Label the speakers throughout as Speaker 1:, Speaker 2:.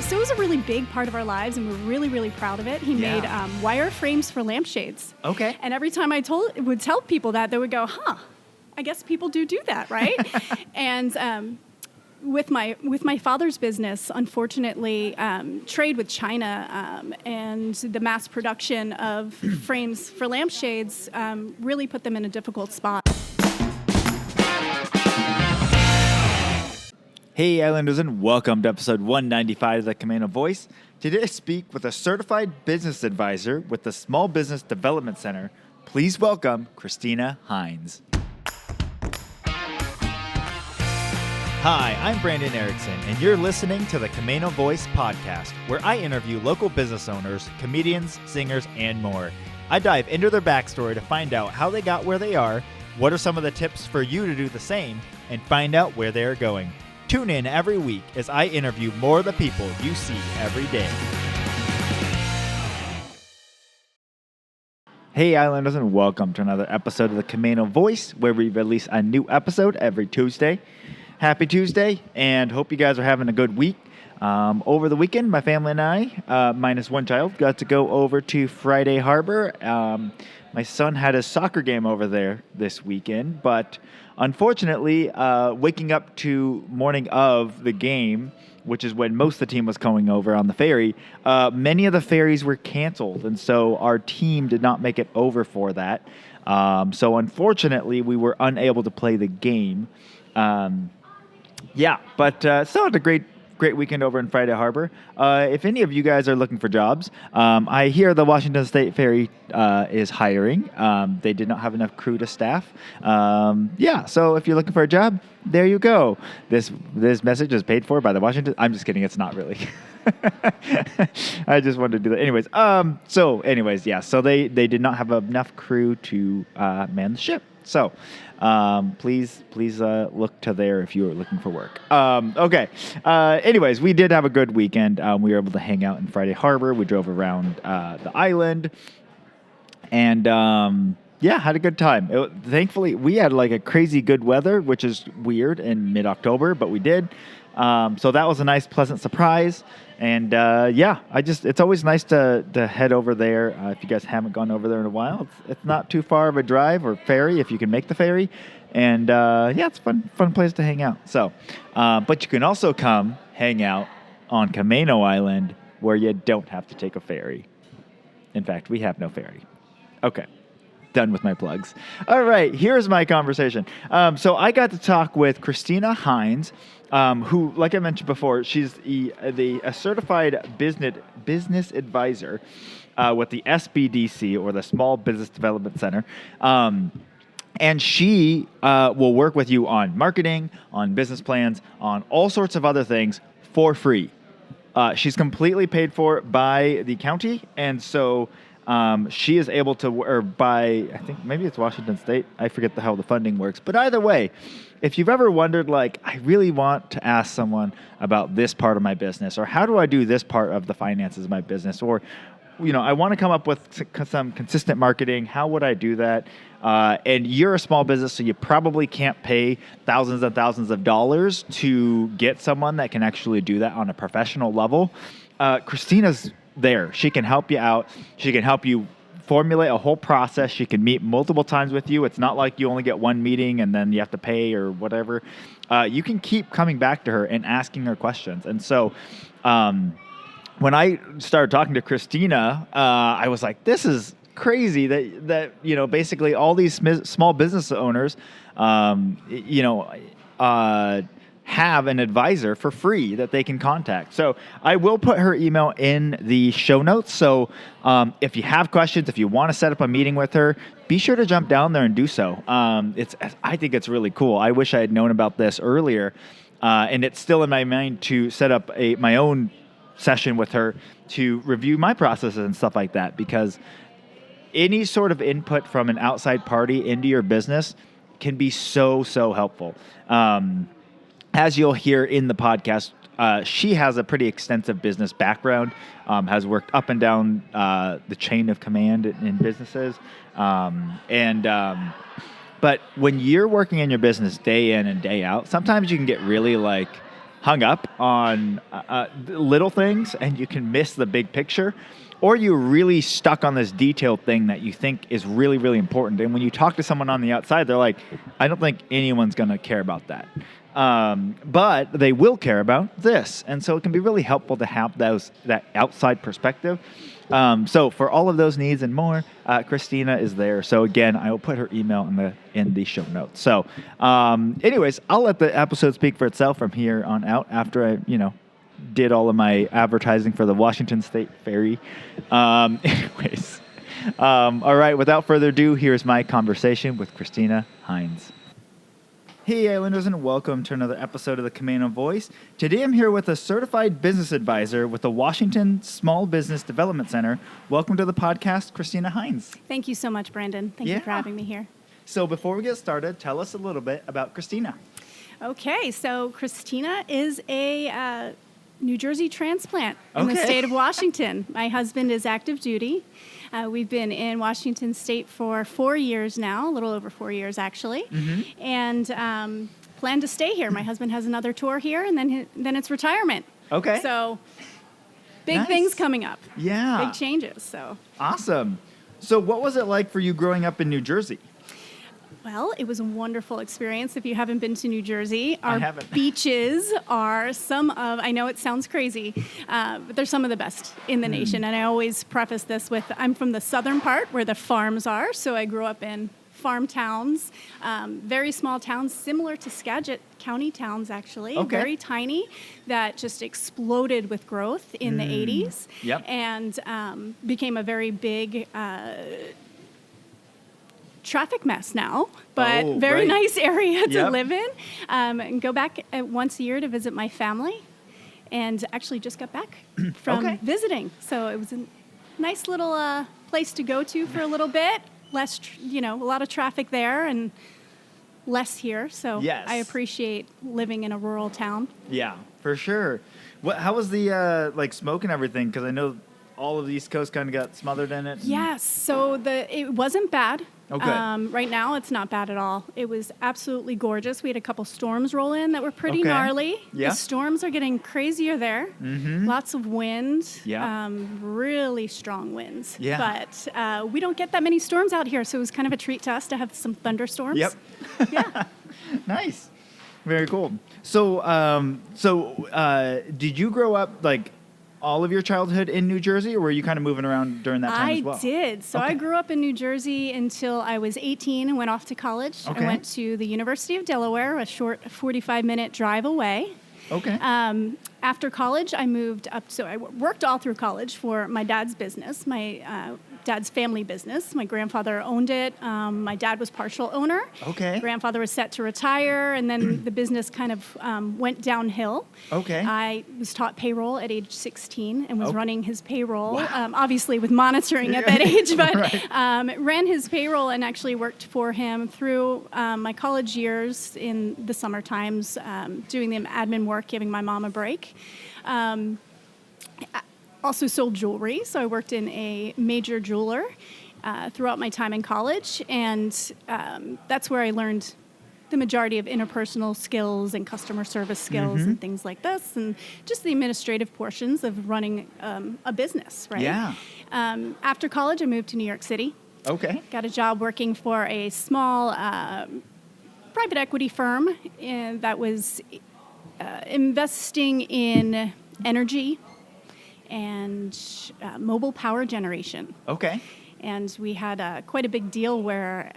Speaker 1: So it was a really big part of our lives, and we're really, really proud of it. He made wire frames for lampshades.
Speaker 2: Okay.
Speaker 1: And every time I would tell people that, they would go, I guess people do that, right? And with my father's business, unfortunately, trade with China and the mass production of frames for lampshades really put them in a difficult spot.
Speaker 2: Hey Islanders, and welcome to episode 195 of the Camano Voice. Today I speak with a certified business advisor with the Small Business Development Center. Please welcome Kristina Hines. Hi, I'm Brandon Erickson, and you're listening to the Camano Voice podcast, where I interview local business owners, comedians, singers, and more. I dive into their backstory to find out how they got where they are, what are some of the tips for you to do the same, and find out where they are going. Tune in every week as I interview more of the people you see every day. Hey Islanders, and welcome to another episode of the Camano Voice, where we release a new episode every Tuesday. Happy Tuesday, and hope you guys are having a good week. Over the weekend, my family and I, minus one child, got to go over to Friday Harbor. My son had his soccer game over there this weekend, but unfortunately, waking up to morning of the game, which is when most of the team was going over on the ferry, many of the ferries were canceled, and so our team did not make it over for that. So unfortunately, we were unable to play the game. But still had a great weekend over in Friday Harbor. If any of you guys are looking for jobs, I hear the Washington State Ferry is hiring. They did not have enough crew to staff. So if you're looking for a job, there you go. This message is paid for by the Washington. I'm just kidding. It's not really. I just wanted to do that. Anyways. So they did not have enough crew to man the ship. So please look to there if you are looking for work. Anyways, we did have a good weekend. We were able to hang out in Friday Harbor. We drove around the island and had a good time. Thankfully, we had like a crazy good weather, which is weird in mid-October, but we did. So that was a nice, pleasant surprise. And it's always nice to head over there. If you guys haven't gone over there in a while, it's not too far of a drive or ferry if you can make the ferry. And it's a fun place to hang out. So, but you can also come hang out on Camano Island where you don't have to take a ferry. In fact, we have no ferry. Okay. Done with my plugs. All right, here's my conversation. So I got to talk with Kristina Hines, who, like I mentioned before, she's a certified business advisor with the SBDC, or the Small Business Development Center. And she will work with you on marketing, on business plans, on all sorts of other things for free. She's completely paid for by the county, and so she is able to, or by, I think maybe it's Washington State. I forget how the funding works. But either way, if you've ever wondered, like, I really want to ask someone about this part of my business, or how do I do this part of the finances of my business, or, I want to come up with some consistent marketing. How would I do that? And you're a small business, so you probably can't pay thousands and thousands of dollars to get someone that can actually do that on a professional level. Kristina's there. She can help you out. She can help you formulate a whole process. She can meet multiple times with you. It's not like you only get one meeting and then you have to pay or whatever. You can keep coming back to her and asking her questions. And so when I started talking to Kristina, I was like, this is crazy that basically all these small business owners have an advisor for free that they can contact. So I will put her email in the show notes. So if you have questions, if you want to set up a meeting with her, be sure to jump down there and do so. I think it's really cool. I wish I had known about this earlier. And it's still in my mind to set up my own session with her to review my processes and stuff like that, because any sort of input from an outside party into your business can be so helpful. As you'll hear in the podcast, she has a pretty extensive business background, has worked up and down the chain of command in businesses. But when you're working in your business day in and day out, sometimes you can get really hung up on little things and you can miss the big picture, or you're really stuck on this detailed thing that you think is really, really important. And when you talk to someone on the outside, they're like, I don't think anyone's going to care about that. But they will care about this. And so it can be really helpful to have that outside perspective. So for all of those needs and more, Kristina is there. So again, I will put her email in the show notes. So anyways, I'll let the episode speak for itself from here on out after I, did all of my advertising for the Washington State Ferry. Anyways, all right, without further ado, here's my conversation with Kristina Hines. Hey Islanders, and welcome to another episode of the Camano Voice. Today I'm here with a certified business advisor with the Washington Small Business Development Center. Welcome to the podcast, Kristina Hines.
Speaker 1: Thank you so much, Brandon. Thank you for having me here.
Speaker 2: So before we get started, tell us a little bit about Kristina.
Speaker 1: Okay, so Kristina is a New Jersey transplant in the state of Washington. My husband is active duty. We've been in Washington State for 4 years now, a little over 4 years actually, and plan to stay here. My husband has another tour here, and then it's retirement. Okay. So big things coming up. Yeah. Big changes. So
Speaker 2: awesome. So what was it like for you growing up in New Jersey?
Speaker 1: Well, it was a wonderful experience. If you haven't been to New Jersey,
Speaker 2: I haven't.
Speaker 1: Beaches are I know it sounds crazy, but they're some of the best in the nation. And I always preface this with, I'm from the southern part where the farms are. So I grew up in farm towns, very small towns, similar to Skagit County towns, actually. Okay. Very tiny, that just exploded with growth in the 80s. Yep. And became a very big traffic mess now, but very nice area to live in. And go back once a year to visit my family, and actually just got back from visiting. So it was a nice little place to go to for a little bit. Less, a lot of traffic there and less here. So I appreciate living in a rural town. Yeah, for sure. How was the smoke and everything? Because I know all of the East Coast kind of got smothered in it. Yes, so it wasn't bad. Okay. Right now, it's not bad at all. It was absolutely gorgeous. We had a couple storms roll in that were pretty gnarly. Yeah. The storms are getting crazier there. Mm-hmm. Lots of wind. Yeah. Really strong winds. Yeah. But we don't get that many storms out here, so it was kind of a treat to us to have some thunderstorms. Yep. Yeah. Nice. Very cool. So, did you grow up all of your childhood in New Jersey, or were you kind of moving around during that time as well? I did. So I grew up in New Jersey until I was 18 and went off to college. Okay. I went to the University of Delaware, a short 45-minute drive away. Okay. After college, I moved up. So I worked all through college for my dad's business, my dad's family business. My grandfather owned it. My dad was partial owner. Okay. Grandfather was set to retire, and then the business kind of went downhill. Okay. I was taught payroll at age 16 and was running his payroll, obviously with monitoring at that age, but ran his payroll and actually worked for him through my college years in the summer times, doing the admin work, giving my mom a break. Also sold jewelry, so I worked in a major jeweler throughout my time in college, and that's where I learned the majority of interpersonal skills and customer service skills and things like this, and just the administrative portions of running a business, right? Yeah. After college, I moved to New York City. Okay. Got a job working for a small private equity firm that was investing in energy and mobile power generation. Okay. And we had quite a big deal where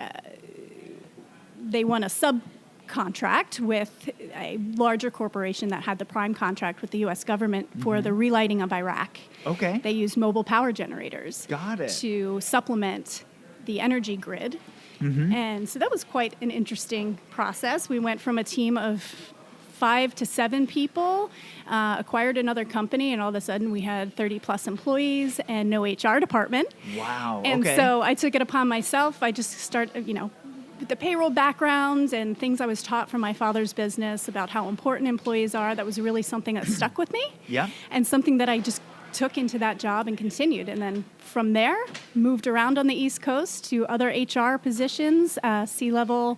Speaker 1: they won a subcontract with a larger corporation that had the prime contract with the U.S. government for the relighting of Iraq. Okay. They used mobile power generators. Got it. To supplement the energy grid. And so that was quite an interesting process. We went from a team of 5 to 7 people, acquired another company, and all of a sudden we had 30 plus employees and no HR department. Wow. And so I took it upon myself. I just started, with the payroll background and things I was taught from my father's business about how important employees are. That was really something that stuck with me. Yeah. And something that I just took into that job and continued. And then from there, moved around on the East Coast to other HR positions, C-level,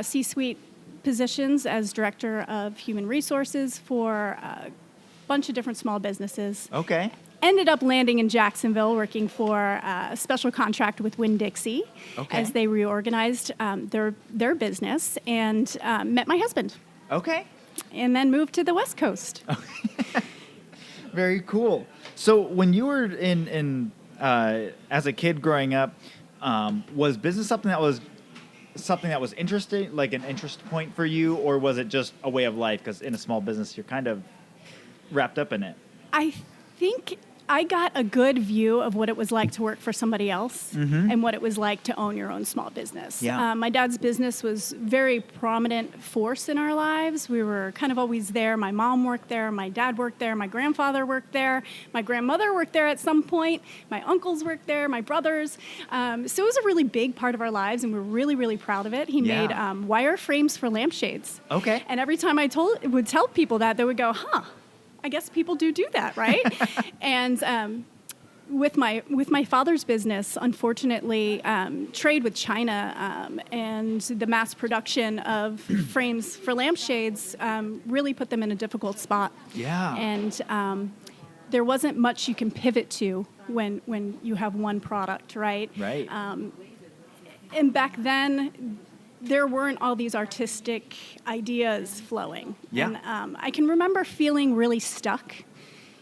Speaker 1: C-suite positions as director of human resources for a bunch of different small businesses.
Speaker 2: Okay.
Speaker 1: Ended up landing in Jacksonville, working for a special contract with Winn-Dixie as they reorganized their business, and met my husband.
Speaker 2: Okay.
Speaker 1: And then moved to the West Coast.
Speaker 2: Very cool. So when you were in as a kid growing up, was business something that was interesting, like an interest point for you, or was it just a way of life? Because in a small business, you're kind of wrapped up in it.
Speaker 1: I think I got a good view of what it was like to work for somebody else and what it was like to own your own small business.
Speaker 2: Yeah.
Speaker 1: My dad's business was very prominent force in our lives. We were kind of always there. My mom worked there. My dad worked there. My grandfather worked there. My grandmother worked there at some point. My uncles worked there. My brothers. So it was a really big part of our lives, and we're really, really proud of it. He made wire frames for lampshades.
Speaker 2: Okay.
Speaker 1: And every time I would tell people that, they would go, huh, I guess people do that, right? And with my father's business, unfortunately, trade with China and the mass production of frames for lampshades really put them in a difficult spot.
Speaker 2: Yeah.
Speaker 1: And there wasn't much you can pivot to when you have one product, right?
Speaker 2: Right.
Speaker 1: And back then, there weren't all these artistic ideas flowing.
Speaker 2: Yeah.
Speaker 1: And I can remember feeling really stuck.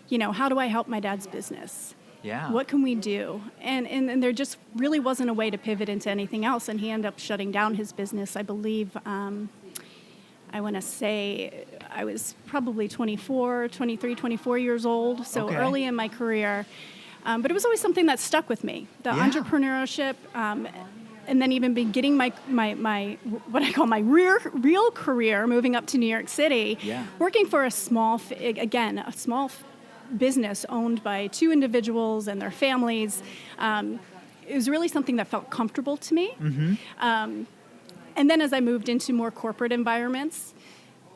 Speaker 1: You know, how do I help my dad's business?
Speaker 2: Yeah.
Speaker 1: What can we do? And there just really wasn't a way to pivot into anything else. And he ended up shutting down his business, I believe. I want to say I was probably 24 years old, so early in my career. But it was always something that stuck with me. The entrepreneurship, and then even beginning my what I call my real career, moving up to New York City, working for a small business owned by two individuals and their families. It was really something that felt comfortable to me. And then as I moved into more corporate environments,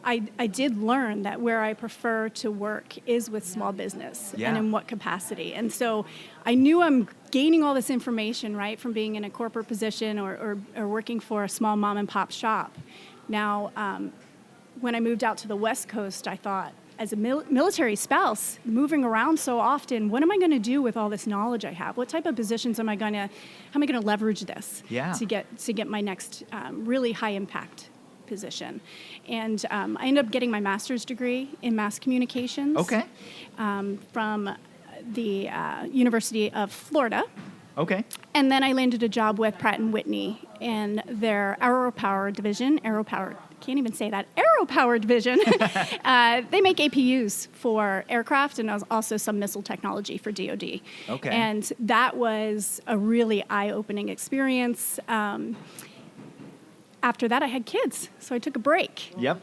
Speaker 1: I did learn that where I prefer to work is with small business and in what capacity. And so I knew I'm gaining all this information, right, from being in a corporate position or working for a small mom and pop shop. Now, when I moved out to the West Coast, I thought, as a military spouse, moving around so often, what am I going to do with all this knowledge I have? What type of positions how am I going to leverage this to get my next really high impact position? And I ended up getting my master's degree in mass communications from the University of Florida.
Speaker 2: Okay.
Speaker 1: And then I landed a job with Pratt & Whitney in their AeroPower division. Can't even say that. AeroPower division. They make APUs for aircraft and also some missile technology for DoD.
Speaker 2: Okay.
Speaker 1: And that was a really eye-opening experience. After that, I had kids, so I took a break.
Speaker 2: Yep.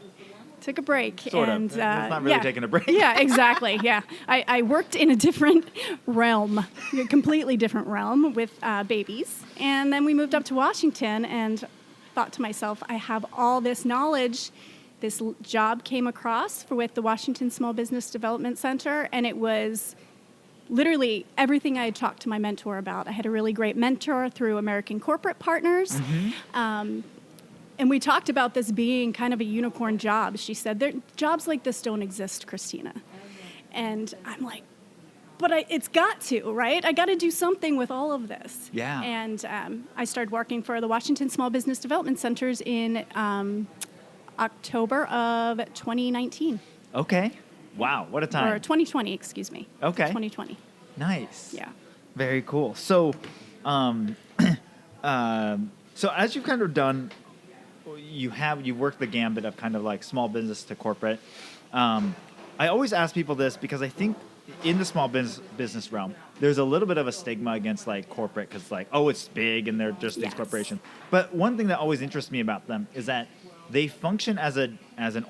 Speaker 1: Took a break.
Speaker 2: Sort of. It's not really taking a break.
Speaker 1: Yeah, exactly. Yeah. I worked in a different realm, a completely different realm with babies. And then we moved up to Washington and thought to myself, I have all this knowledge. This job came across with the Washington Small Business Development Center, and it was literally everything I had talked to my mentor about. I had a really great mentor through American Corporate Partners. And we talked about this being kind of a unicorn job. She said, jobs like this don't exist, Kristina. And I'm like, but it's got to, right? I got to do something with all of this.
Speaker 2: Yeah.
Speaker 1: And I started working for the Washington Small Business Development Centers in October of 2019.
Speaker 2: Okay. Wow, what a time.
Speaker 1: Or 2020, excuse me.
Speaker 2: Okay.
Speaker 1: 2020.
Speaker 2: Nice.
Speaker 1: Yeah.
Speaker 2: Very cool. So, so as you've kind of done, you've worked the gambit of kind of like small business to corporate. I always ask people this because I think in the small business realm, there's a little bit of a stigma against like corporate because like, oh, it's big and they're just these corporations. But one thing that always interests me about them is that they function as an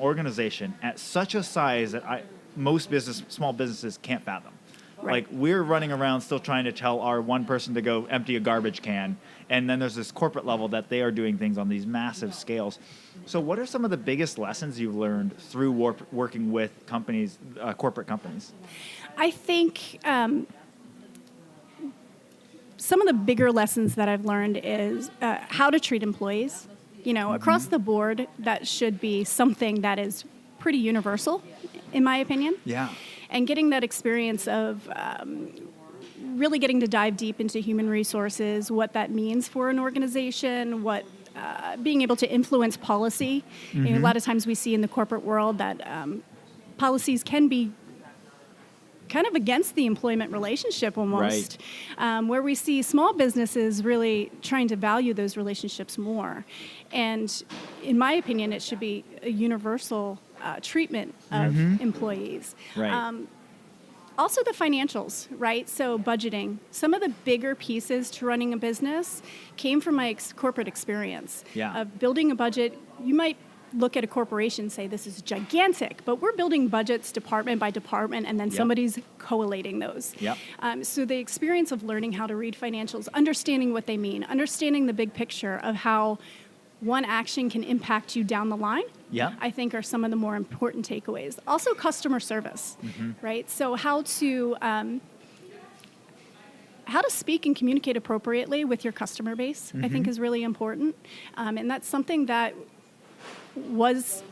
Speaker 2: organization at such a size that most small businesses can't fathom. Right. Like we're running around still trying to tell our one person to go empty a garbage can. And then there's this corporate level that they are doing things on these massive scales. So what are some of the biggest lessons you've learned through working with companies, corporate companies?
Speaker 1: I think some of the bigger lessons that I've learned is how to treat employees. across the board, that should be something that is pretty universal, in my opinion.
Speaker 2: Yeah.
Speaker 1: And getting that experience of really getting to dive deep into human resources, what that means for an organization, what being able to influence policy. A lot of times we see in the corporate world that policies can be kind of against the employment relationship almost, where we see small businesses really trying to value those relationships more. And in my opinion, it should be a universal treatment of employees.
Speaker 2: Right.
Speaker 1: Also the financials, right? So budgeting. Some of the bigger pieces to running a business came from my corporate experience of building a budget. You might look at a corporation and say, this is gigantic, but we're building budgets department by department, and then somebody's collating those. So the experience of learning how to read financials, understanding what they mean, understanding the big picture of how one action can impact you down the line, I think are some of the more important takeaways. Also customer service, right? So how to speak and communicate appropriately with your customer base, I think is really important. And that's something that was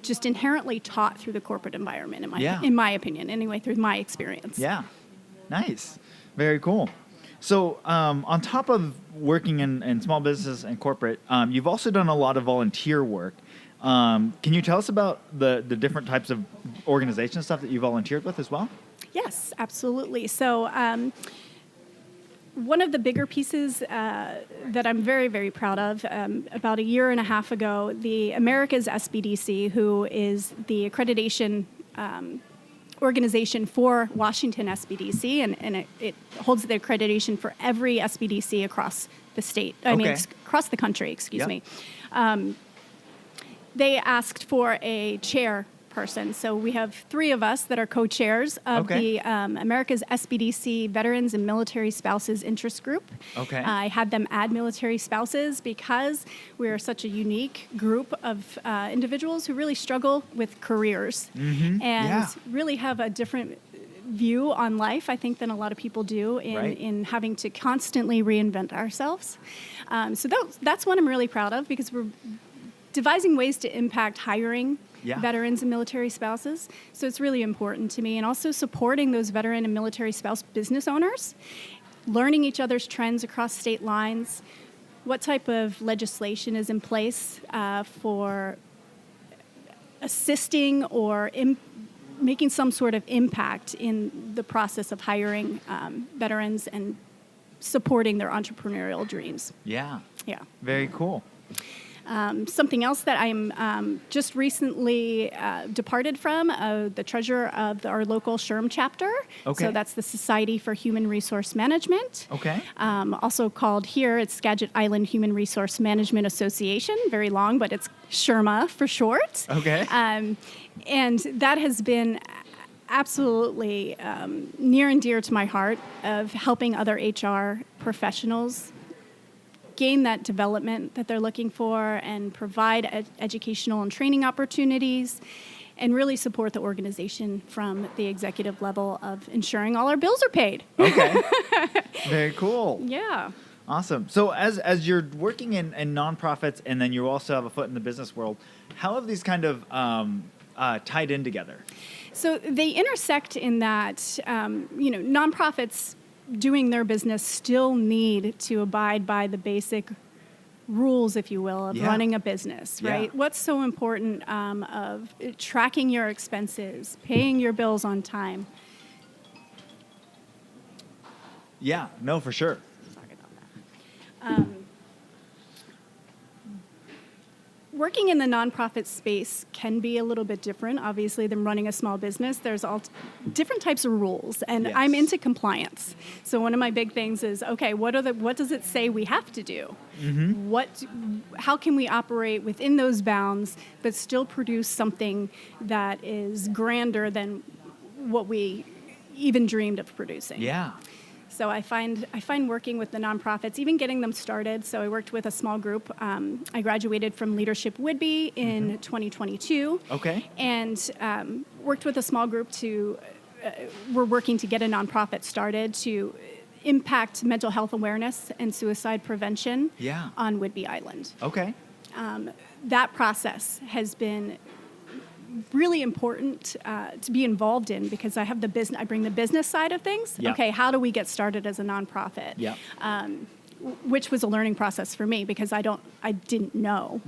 Speaker 1: just inherently taught through the corporate environment, in my opinion, anyway, through my experience.
Speaker 2: Yeah, nice. Very cool. So on top of working in small business and corporate, you've also done a lot of volunteer work. Can you tell us about the different types of organization stuff that you volunteered with as well? Yes,
Speaker 1: absolutely. So one of the bigger pieces that I'm very, very proud of, about a year and a half ago, the America's SBDC, who is the accreditation organization for Washington SBDC, and it holds the accreditation for every SBDC across the state, across the country, excuse me. They asked for a chair person. So we have 3 of us that are co-chairs of the America's SBDC Veterans and Military Spouses Interest Group. I had them add military spouses because we're such a unique group of individuals who really struggle with careers and really have a different view on life, I think, than a lot of people do in having to constantly reinvent ourselves. So that's one I'm really proud of, because we're devising ways to impact hiring veterans and military spouses. So it's really important to me. And also supporting those veteran and military spouse business owners, learning each other's trends across state lines, what type of legislation is in place for assisting or making some sort of impact in the process of hiring veterans and supporting their entrepreneurial dreams.
Speaker 2: Yeah. Very cool.
Speaker 1: Something else that I'm just recently departed from, the treasurer of our local SHRM chapter. So that's the Society for Human Resource Management. Also called here, it's Skagit Island Human Resource Management Association. Very long, but it's SHRMA for short. And that has been absolutely near and dear to my heart, of helping other HR professionals gain that development that they're looking for and provide educational and training opportunities, and really support the organization from the executive level of ensuring all our bills are paid.
Speaker 2: Very cool.
Speaker 1: Yeah.
Speaker 2: Awesome. So as you're working in nonprofits, and then you also have a foot in the business world, how have these kind of tied in together?
Speaker 1: So they intersect in that, nonprofits doing their business still need to abide by the basic rules, if you will, of running a business, right? What's so important of tracking your expenses, paying your bills on time?
Speaker 2: Yeah, no, for sure.
Speaker 1: Sorry about that. Working in the nonprofit space can be a little bit different, obviously, than running a small business. There's all different types of rules, and I'm into compliance. So one of my big things is, what does it say we have to do? How can we operate within those bounds but still produce something that is grander than what we even dreamed of producing? So I find working with the nonprofits, even getting them started. So I worked with a small group. I graduated from Leadership Whitby in 2022. And worked with a small group we're working to get a nonprofit started to impact mental health awareness and suicide prevention on Whidbey Island. that process has been really important to be involved in, because I have I bring the business side of things.
Speaker 2: Yeah.
Speaker 1: Okay, how do we get started as a nonprofit?
Speaker 2: Yeah.
Speaker 1: Which was a learning process for me, because I didn't know.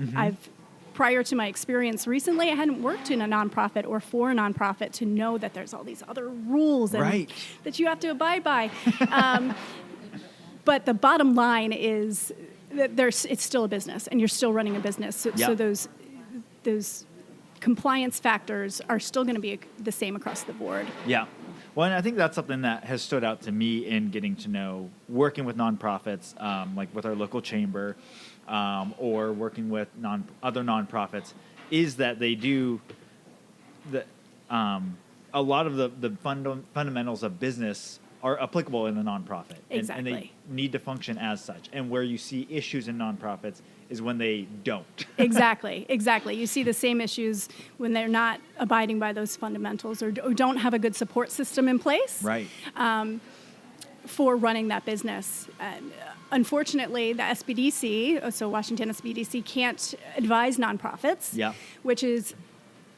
Speaker 1: Prior to my experience recently, I hadn't worked in a nonprofit or for a nonprofit to know that there's all these other rules and that you have to abide by. But the bottom line is that it's still a business, and you're still running a business. So those compliance factors are still going to be the same across the board.
Speaker 2: Yeah. Well, and I think that's something that has stood out to me in getting to know working with nonprofits, like with our local chamber, or working with other nonprofits, is that they do a lot of the fundamentals of business are applicable in the nonprofit.
Speaker 1: Exactly.
Speaker 2: And they need to function as such. And where you see issues in nonprofits is when they don't.
Speaker 1: Exactly. You see the same issues when they're not abiding by those fundamentals, or don't have a good support system in place.
Speaker 2: Right.
Speaker 1: For running that business. Unfortunately, the SBDC, so Washington SBDC, can't advise nonprofits, which is,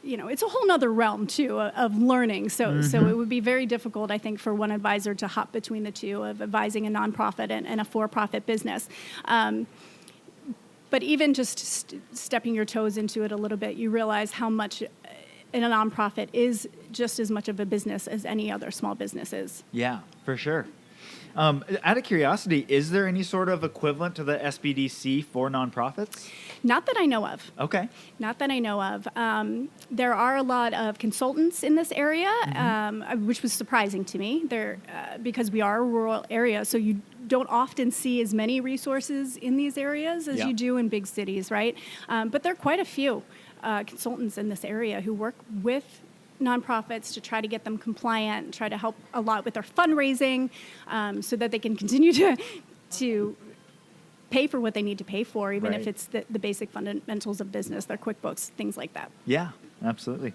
Speaker 1: it's a whole nother realm too of learning. So it would be very difficult, I think, for one advisor to hop between the two of advising a nonprofit and a for-profit business. But even just stepping your toes into it a little bit, you realize how much in a nonprofit is just as much of a business as any other small business is. Yeah,
Speaker 2: for sure. Out of curiosity, is there any sort of equivalent to the SBDC for nonprofits?
Speaker 1: Not that I know of.
Speaker 2: Okay.
Speaker 1: Not that I know of. There are a lot of consultants in this area, which was surprising to me. Because we are a rural area, so you don't often see as many resources in these areas as you do in big cities, right? But there are quite a few consultants in this area who work with nonprofits to try to get them compliant, try to help a lot with their fundraising, so that they can continue to pay for what they need to pay for, even if it's the basic fundamentals of business, their QuickBooks, things like that.
Speaker 2: Yeah, absolutely.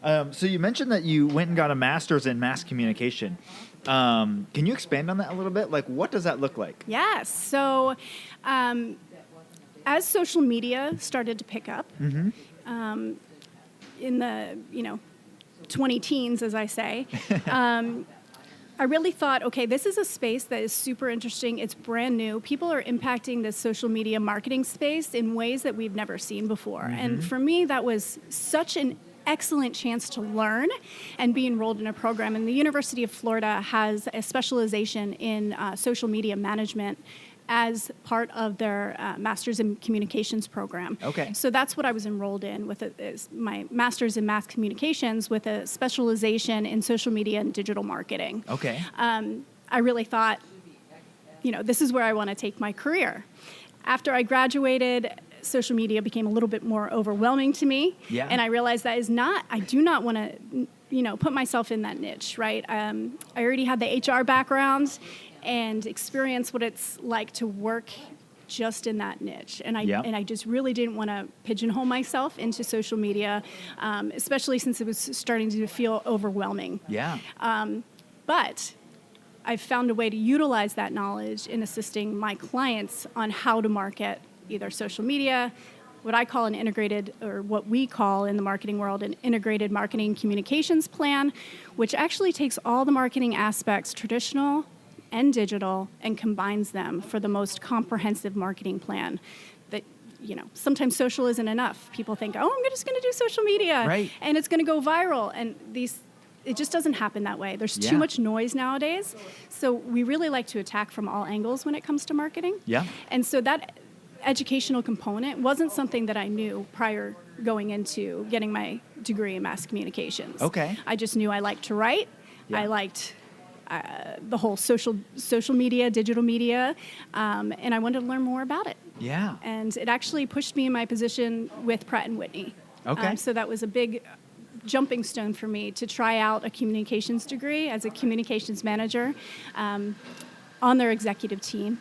Speaker 2: So you mentioned that you went and got a master's in mass communication. Can you expand on that a little bit? Like, what does that look like?
Speaker 1: Yes. So as social media started to pick up in the, 20 teens, as I say, I really thought, okay, this is a space that is super interesting. It's brand new. People are impacting the social media marketing space in ways that we've never seen before. And for me, that was such an excellent chance to learn and be enrolled in a program. And the University of Florida has a specialization in social media management as part of their Master's in Communications program.
Speaker 2: Okay.
Speaker 1: So that's what I was enrolled in, with my Master's in Mass Communications with a specialization in social media and digital marketing.
Speaker 2: Okay.
Speaker 1: I really thought, this is where I want to take my career. After I graduated, social media became a little bit more overwhelming to me.
Speaker 2: Yeah.
Speaker 1: And I realized I do not want to, put myself in that niche, right? I already had the HR background and experience what it's like to work just in that niche. And I just really didn't want to pigeonhole myself into social media, especially since it was starting to feel overwhelming.
Speaker 2: Yeah.
Speaker 1: But I've found a way to utilize that knowledge in assisting my clients on how to market either social media, what I call an integrated, or what we call in the marketing world, an integrated marketing communications plan, which actually takes all the marketing aspects, traditional and digital, and combines them for the most comprehensive marketing plan. That, sometimes social isn't enough. People think, I'm just going to do social media,
Speaker 2: right,
Speaker 1: and it's going to go viral. And it just doesn't happen that way. There's too much noise nowadays. So we really like to attack from all angles when it comes to marketing.
Speaker 2: Yeah.
Speaker 1: And so that educational component wasn't something that I knew prior going into getting my degree in mass communications.
Speaker 2: Okay.
Speaker 1: I just knew I liked to write.
Speaker 2: Yeah.
Speaker 1: I liked the whole social media, digital media, and I wanted to learn more about it.
Speaker 2: Yeah.
Speaker 1: And it actually pushed me in my position with Pratt & Whitney.
Speaker 2: Okay.
Speaker 1: So that was a big jumping stone for me to try out a communications degree as a communications manager on their executive team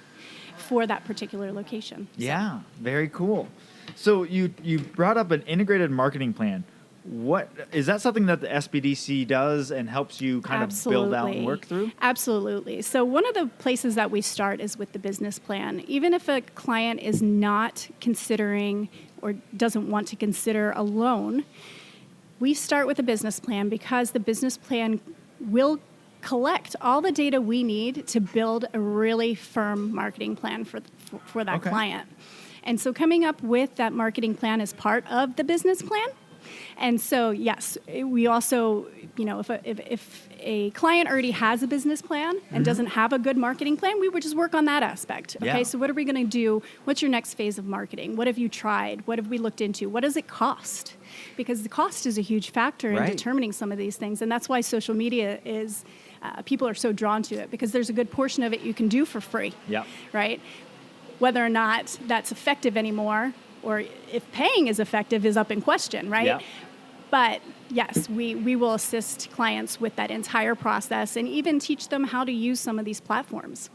Speaker 1: for that particular location.
Speaker 2: Yeah, very cool. So you brought up an integrated marketing plan. What is that something that the SBDC does and helps you kind of build out and work through?
Speaker 1: Absolutely. So one of the places that we start is with the business plan. Even if a client is not considering or doesn't want to consider a loan, we start with a business plan because the business plan will collect all the data we need to build a really firm marketing plan for that client. And so coming up with that marketing plan is part of the business plan. And so, yes, we also, if a client already has a business plan and doesn't have a good marketing plan, we would just work on that aspect. Okay, so what are we going to do? What's your next phase of marketing? What have you tried? What have we looked into? What does it cost? Because the cost is a huge factor in determining some of these things. And that's why social media is, people are so drawn to it, because there's a good portion of it you can do for free, right? Whether or not that's effective anymore, or if paying is effective, is up in question, right? But yes, we will assist clients with that entire process and even teach them how to use some of these platforms.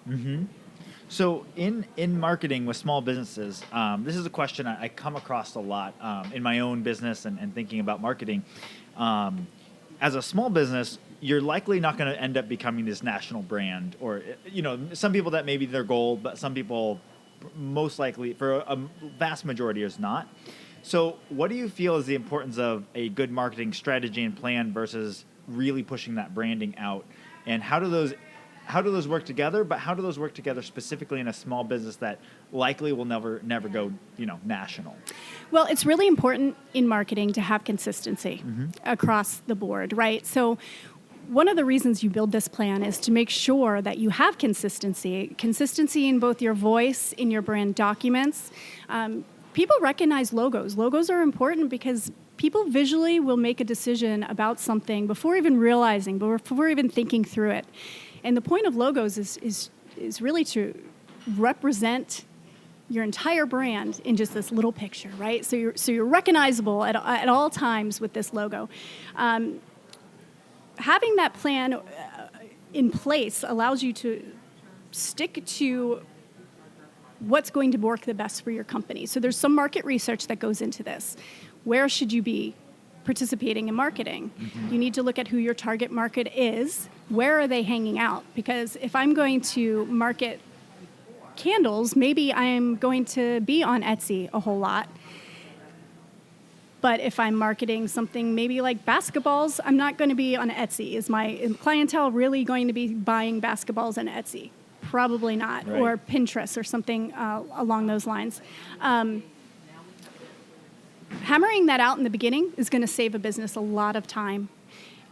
Speaker 2: So in marketing with small businesses, this is a question I come across a lot in my own business and thinking about marketing. As a small business, you're likely not going to end up becoming this national brand, or, some people that may be their goal, but some people most likely, for a vast majority, is not. So what do you feel is the importance of a good marketing strategy and plan versus really pushing that branding out? And how do those work together? But how do those work together specifically in a small business that likely will never go, national?
Speaker 1: Well, it's really important in marketing to have consistency across the board, right? So one of the reasons you build this plan is to make sure that you have consistency in both your voice, in your brand documents. People recognize logos. Logos are important because people visually will make a decision about something before even realizing, before even thinking through it. And the point of logos is really to represent your entire brand in just this little picture, right? So you're recognizable at all times with this logo. Having that plan in place allows you to stick to what's going to work the best for your company. So there's some market research that goes into this. Where should you be participating in marketing? You need to look at who your target market is. Where are they hanging out? Because if I'm going to market candles, maybe I'm going to be on Etsy a whole lot. But if I'm marketing something maybe like basketballs, I'm not going to be on Etsy. Is my clientele really going to be buying basketballs on Etsy? Probably not.
Speaker 2: Right.
Speaker 1: Or Pinterest or something along those lines. Hammering that out in the beginning is going to save a business a lot of time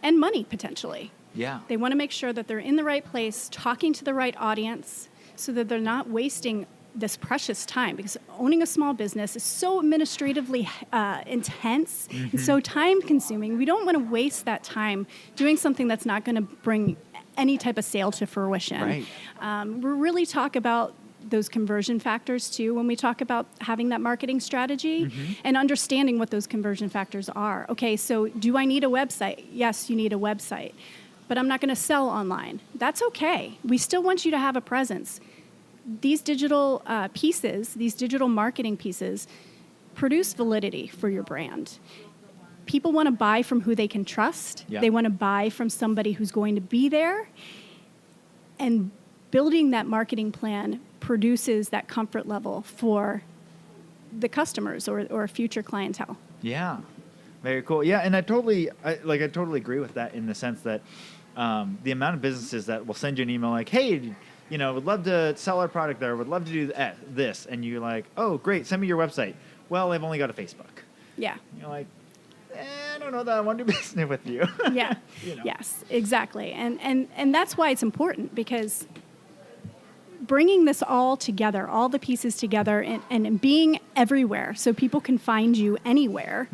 Speaker 1: and money, potentially.
Speaker 2: Yeah.
Speaker 1: They want to make sure that they're in the right place, talking to the right audience, so that they're not wasting this precious time, because owning a small business is so administratively intense and so time consuming. We don't want to waste that time doing something that's not going to bring any type of sale to fruition.
Speaker 2: Right.
Speaker 1: We really talk about those conversion factors too when we talk about having that marketing strategy and understanding what those conversion factors are. Okay, so do I need a website? Yes, you need a website, but I'm not going to sell online. That's okay. We still want you to have a presence. These digital pieces, these digital marketing pieces, produce validity for your brand. People want to buy from who they can trust.
Speaker 2: Yeah.
Speaker 1: They want to buy from somebody who's going to be there. And building that marketing plan produces that comfort level for the customers or future clientele.
Speaker 2: Yeah, very cool. Yeah, and I totally agree with that in the sense that the amount of businesses that will send you an email like, hey, would love to sell our product there, would love to do this. And you're like, oh, great, send me your website. Well, I've only got a Facebook.
Speaker 1: Yeah.
Speaker 2: You're like, I don't know that I want to do business with you.
Speaker 1: Yeah. Yes, exactly. And that's why it's important, because bringing this all together, all the pieces together, and being everywhere so people can find you anywhere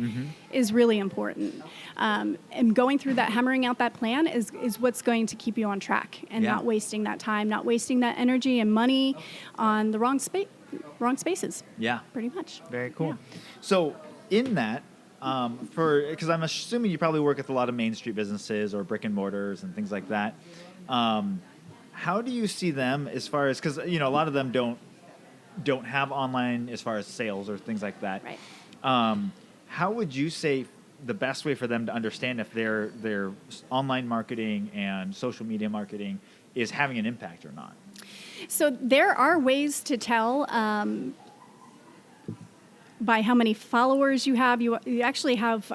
Speaker 1: is really important. And going through that, hammering out that plan is what's going to keep you on track and not wasting that time, not wasting that energy and money on the wrong spaces.
Speaker 2: Yeah.
Speaker 1: Pretty much.
Speaker 2: Very cool.
Speaker 1: Yeah.
Speaker 2: So in that, because I'm assuming you probably work with a lot of Main Street businesses or brick and mortars and things like that. How do you see them as far as, because a lot of them don't have online as far as sales or things like that.
Speaker 1: Right.
Speaker 2: How would you say the best way for them to understand if their online marketing and social media marketing is having an impact or not?
Speaker 1: So there are ways to tell by how many followers you have. You actually have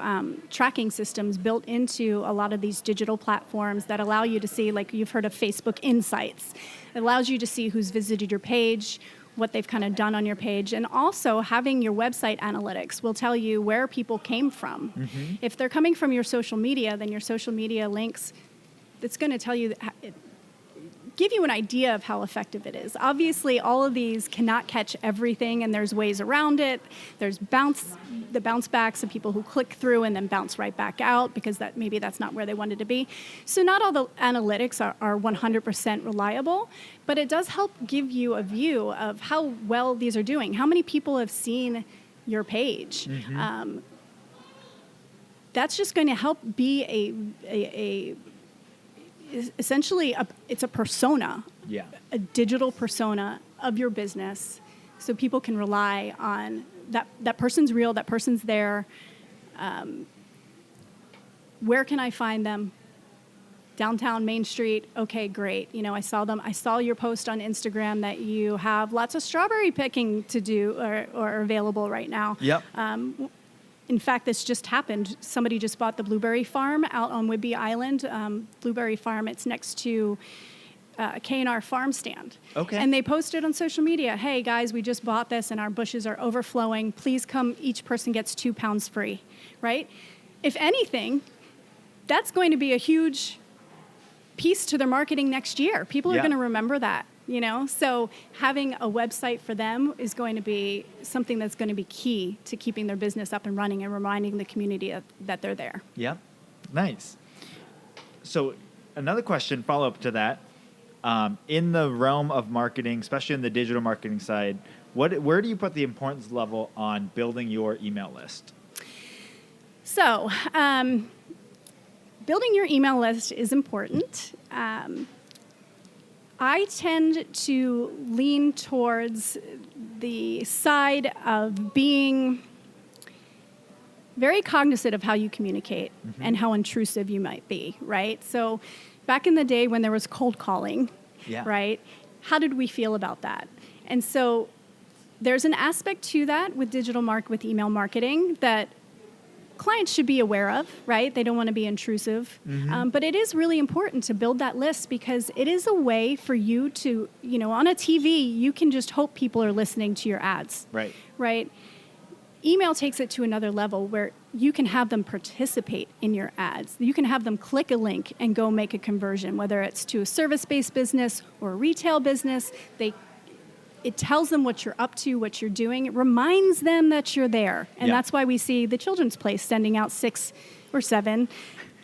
Speaker 1: tracking systems built into a lot of these digital platforms that allow you to see, like you've heard of Facebook Insights. It allows you to see who's visited your page, what they've kind of done on your page, and also having your website analytics will tell you where people came from. Mm-hmm. If they're coming from your social media, then your social media links, it's going to tell you give you an idea of how effective it is. Obviously, all of these cannot catch everything, and there's ways around it. There's the bounce backs of people who click through and then bounce right back out because maybe that's not where they wanted to be. So not all the analytics are 100% reliable, but it does help give you a view of how well these are doing. How many people have seen your page? Mm-hmm. That's just going to help be essentially it's a persona, a digital persona of your business, so people can rely on that person's real, that person's there. Where can I find them? Downtown Main Street. Okay, great. I saw them. I saw your post on Instagram that you have lots of strawberry picking to do or available right now.
Speaker 2: Yep.
Speaker 1: In fact, this just happened. Somebody just bought the blueberry farm out on Whidbey Island. Blueberry farm, it's next to K&R farm stand.
Speaker 2: Okay.
Speaker 1: And they posted on social media, hey guys, we just bought this and our bushes are overflowing. Please come, each person gets 2 pounds free, right? If anything, that's going to be a huge piece to their marketing next year. People are going to remember that. So having a website for them is going to be something that's going to be key to keeping their business up and running and reminding the community that they're there.
Speaker 2: Yep. Nice. So another question, follow up to that, in the realm of marketing, especially in the digital marketing side, where do you put the importance level on building your email list?
Speaker 1: So building your email list is important. I tend to lean towards the side of being very cognizant of how you communicate mm-hmm. and how intrusive you might be, right? So back in the day when there was cold calling, right, how did we feel about that? And so there's an aspect to that with with email marketing that clients should be aware of, right? They don't want to be intrusive. Mm-hmm. But it is really important to build that list because it is a way for you to, on a TV, you can just hope people are listening to your ads. Right? Email takes it to another level where you can have them participate in your ads. You can have them click a link and go make a conversion, whether it's to a service-based business or a retail business. It tells them what you're up to, what you're doing. It reminds them that you're there. And that's why we see the Children's Place sending out 6 or 7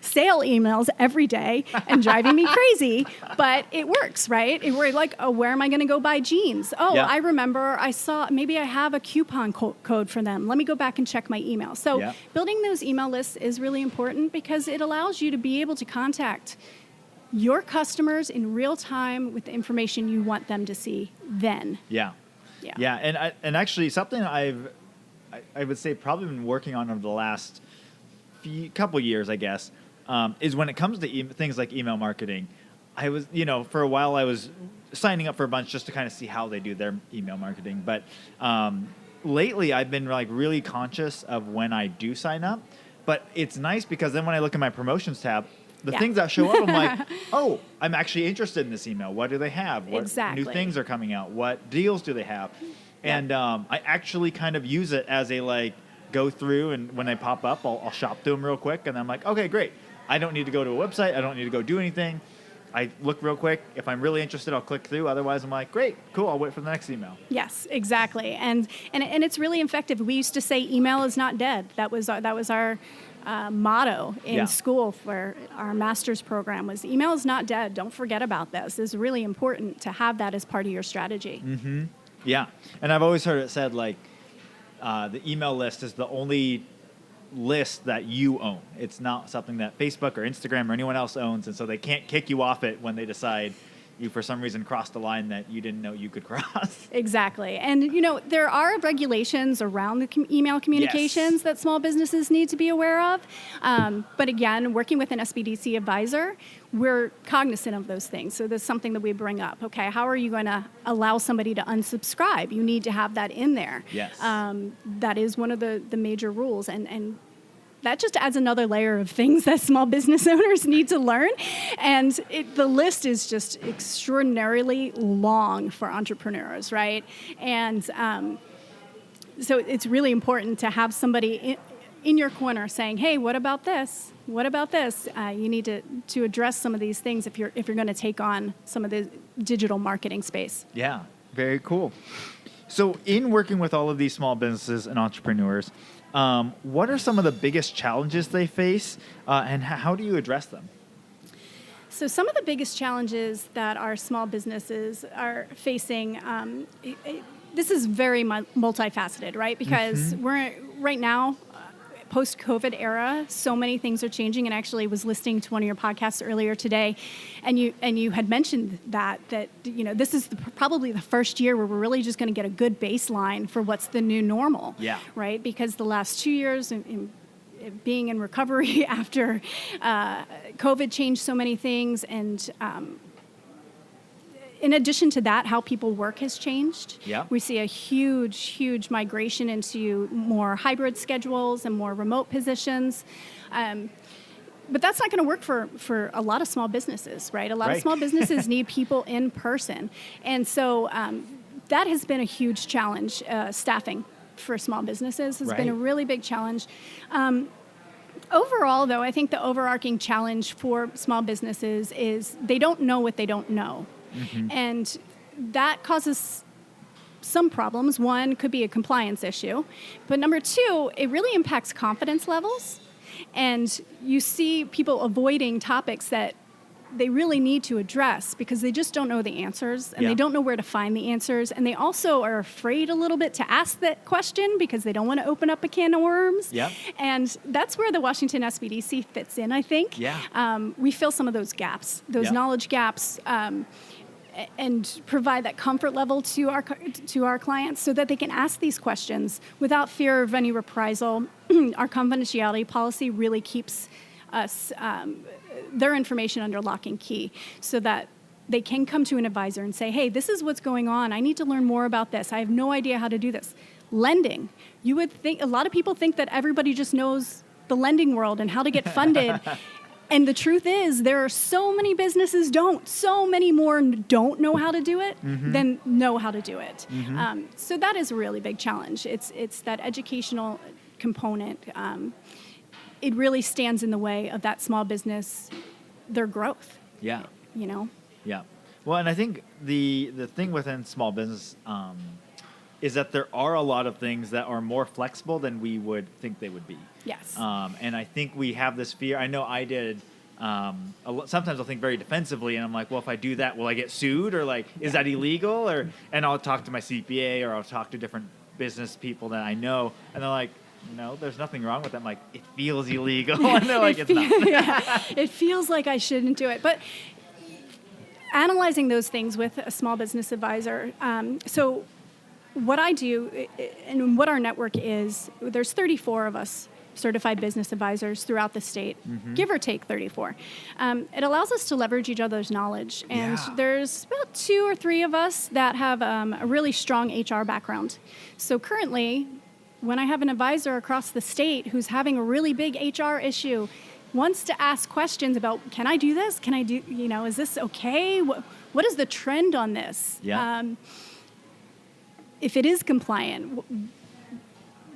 Speaker 1: sale emails every day and driving me crazy. But it works, right? We're like, oh, where am I going to go buy jeans? Oh, I remember maybe I have a coupon code for them. Let me go back and check my email. So building those email lists is really important because it allows you to be able to contact your customers in real time with the information you want them to see then.
Speaker 2: Yeah. And actually something I would say probably been working on over the last couple years, I guess, is when it comes to things like email marketing. I was, for a while I was signing up for a bunch just to kind of see how they do their email marketing. But lately I've been really conscious of when I do sign up. But it's nice because then when I look at my promotions tab, the things that show up, I'm like, oh, I'm actually interested in this email. What do they have? What new things are coming out? What deals do they have? And I actually kind of use it as a go through, and when they pop up, I'll shop through them real quick, and I'm like, okay, great. I don't need to go to a website. I don't need to go do anything. I look real quick. If I'm really interested, I'll click through. Otherwise, I'm like, great, cool. I'll wait for the next email.
Speaker 1: Yes, exactly. And it's really effective. We used to say email is not dead. That was our motto in school for our master's program was email is not dead. Don't forget about this. It's really important to have that as part of your strategy.
Speaker 2: Mm-hmm. Yeah. And I've always heard it said the email list is the only list that you own. It's not something that Facebook or Instagram or anyone else owns. And so they can't kick you off it when they decide, you for some reason crossed a line that you didn't know you could cross.
Speaker 1: Exactly. And, there are regulations around the email communications
Speaker 2: Yes.
Speaker 1: that small businesses need to be aware of. But again, working with an SBDC advisor, we're cognizant of those things. So that's something that we bring up. Okay, how are you going to allow somebody to unsubscribe? You need to have that in there.
Speaker 2: Yes.
Speaker 1: That is one of the major rules. And that just adds another layer of things that small business owners need to learn. And the list is just extraordinarily long for entrepreneurs, right? And so it's really important to have somebody in your corner saying, hey, what about this? What about this? You need to address some of these things if you're going to take on some of the digital marketing space.
Speaker 2: Yeah, very cool. So in working with all of these small businesses and entrepreneurs, what are some of the biggest challenges they face, and how do you address them?
Speaker 1: So some of the biggest challenges that our small businesses are facing, this is very multifaceted, right? Because we're right now, post-COVID era, so many things are changing. And actually was listening to one of your podcasts earlier today, and you had mentioned that this is probably the first year where we're really just going to get a good baseline for what's the new normal.
Speaker 2: Yeah.
Speaker 1: Right? Because the last 2 years in being in recovery after COVID changed so many things, and in addition to that, how people work has changed.
Speaker 2: Yeah.
Speaker 1: We see a huge migration into more hybrid schedules and more remote positions. But that's not going to work for a lot of small businesses, right? A lot of small businesses need people in person. And so that has been a huge challenge. Staffing for small businesses has been a really big challenge. Overall, though, I think the overarching challenge for small businesses is they don't know what they don't know. And that causes some problems. One could be a compliance issue. But number two, it really impacts confidence levels. And you see people avoiding topics that they really need to address because they just don't know the answers, and they don't know where to find the answers. And they also are afraid a little bit to ask that question because they don't want to open up a can of worms.
Speaker 2: Yep.
Speaker 1: And that's where the Washington SBDC fits in, I think.
Speaker 2: Yeah.
Speaker 1: We fill some of those gaps, those knowledge gaps, and provide that comfort level to our clients so that they can ask these questions without fear of any reprisal. Our confidentiality policy really keeps us their information under lock and key so that they can come to an advisor and say, hey, this is what's going on. I need to learn more about this. I have no idea how to do this. Lending. You would think, a lot of people think that everybody just knows the lending world and how to get funded. And the truth is, there are so many businesses so many more don't know how to do it than know how to do it. So that is a really big challenge. It's that educational component. It really stands in the way of that small business, their growth.
Speaker 2: Yeah. Yeah. Well, and I think the thing within small business is that there are a lot of things that are more flexible than we would think they would be.
Speaker 1: Yes.
Speaker 2: And I think we have this fear. I know I did. Sometimes I'll think very defensively, and I'm like, well, if I do that, will I get sued? Or like, is that illegal? And I'll talk to my CPA, or I'll talk to different business people that I know, and they're like, no, there's nothing wrong with that. I'm like, it feels illegal. And they're like, it's not.
Speaker 1: It feels like I shouldn't do it. But analyzing those things with a small business advisor. So what I do and what our network is, there's 34 of us certified business advisors throughout the state, give or take 34. It allows us to leverage each other's knowledge. And there's about 2 or 3 of us that have a really strong HR background. So currently, when I have an advisor across the state who's having a really big HR issue, wants to ask questions about, can I do this? Can I do, is this okay? What is the trend on this?
Speaker 2: Yeah.
Speaker 1: If it is compliant,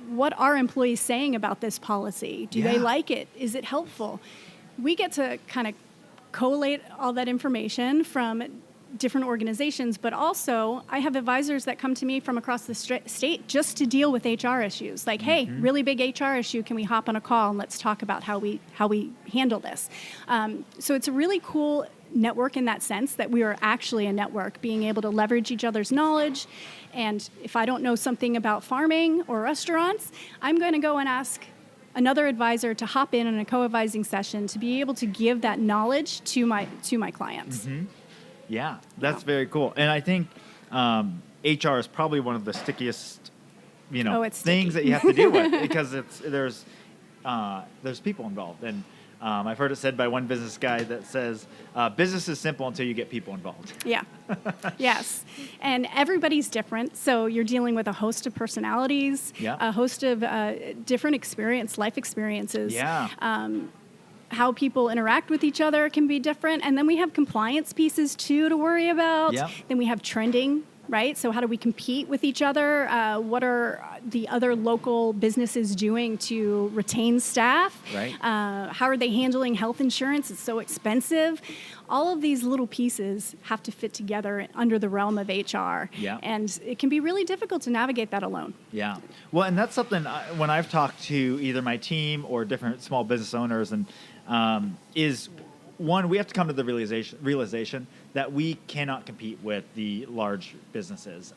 Speaker 1: what are employees saying about this policy? Do they like it? Is it helpful? We get to kind of collate all that information from different organizations, but also I have advisors that come to me from across the state just to deal with HR issues. Like, hey, really big HR issue. Can we hop on a call and let's talk about how we handle this? So it's a really cool network in that sense that we are actually a network, being able to leverage each other's knowledge. And if I don't know something about farming or restaurants, I'm going to go and ask another advisor to hop in a co-advising session to be able to give that knowledge to my clients.
Speaker 2: Yeah, that's very cool. And I think HR is probably one of the stickiest,
Speaker 1: It's
Speaker 2: things
Speaker 1: sticky.
Speaker 2: that you have to deal with because there's people involved. And I've heard it said by one business guy that says, business is simple until you get people involved.
Speaker 1: Yeah. Yes. And everybody's different. So you're dealing with a host of personalities,
Speaker 2: Yeah.
Speaker 1: a host of different life experiences.
Speaker 2: Yeah.
Speaker 1: How people interact with each other can be different. And then we have compliance pieces too to worry about.
Speaker 2: Yep.
Speaker 1: Then we have trending, right? So how do we compete with each other? What are the other local businesses doing to retain staff?
Speaker 2: Right.
Speaker 1: How are they handling health insurance? It's so expensive. All of these little pieces have to fit together under the realm of HR.
Speaker 2: Yeah.
Speaker 1: And it can be really difficult to navigate that alone.
Speaker 2: Yeah. Well, and that's something when I've talked to either my team or different small business owners, and is one, we have to come to the realization that we cannot compete with the large businesses,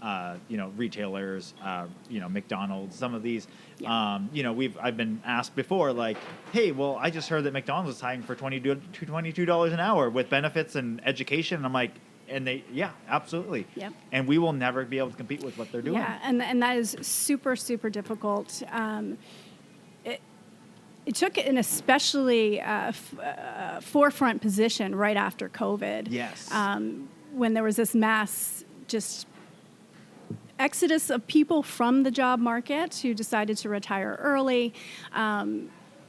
Speaker 2: retailers, McDonald's, some of these.
Speaker 1: Yeah.
Speaker 2: I've been asked before, like, hey, well, I just heard that McDonald's is hiring for $22 an hour with benefits and education. And I'm like, yeah, absolutely.
Speaker 1: Yep.
Speaker 2: And we will never be able to compete with what they're doing.
Speaker 1: Yeah, and that is super, super difficult. It took an especially forefront position right after COVID.
Speaker 2: Yes.
Speaker 1: When there was this mass just exodus of people from the job market who decided to retire early.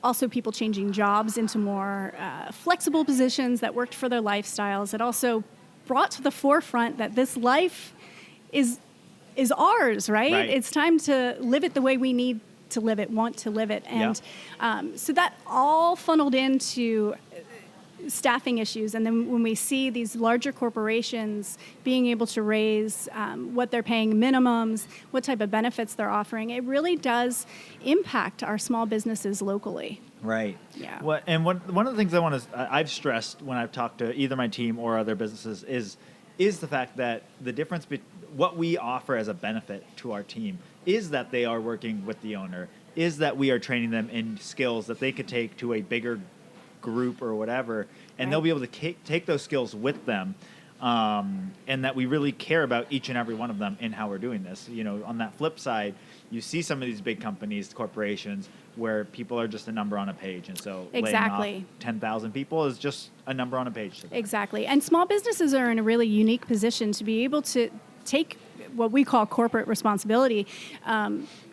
Speaker 1: Also people changing jobs into more flexible positions that worked for their lifestyles. It also brought to the forefront that this life is ours, right? It's time to live it the way we need to live it, want to live it. And so that all funneled into staffing issues. And then when we see these larger corporations being able to raise what they're paying minimums, what type of benefits they're offering, it really does impact our small businesses locally.
Speaker 2: Right.
Speaker 1: Yeah.
Speaker 2: One of the things I've stressed when I've talked to either my team or other businesses is the fact that the difference what we offer as a benefit to our team is that they are working with the owner, is that we are training them in skills that they could take to a bigger group or whatever, and they'll be able to take those skills with them, and that we really care about each and every one of them in how we're doing this. On that flip side, you see some of these big companies, corporations, where people are just a number on a page, and so laying off 10,000 people is just a number on a page.
Speaker 1: Exactly. And small businesses are in a really unique position to be able to take what we call corporate responsibility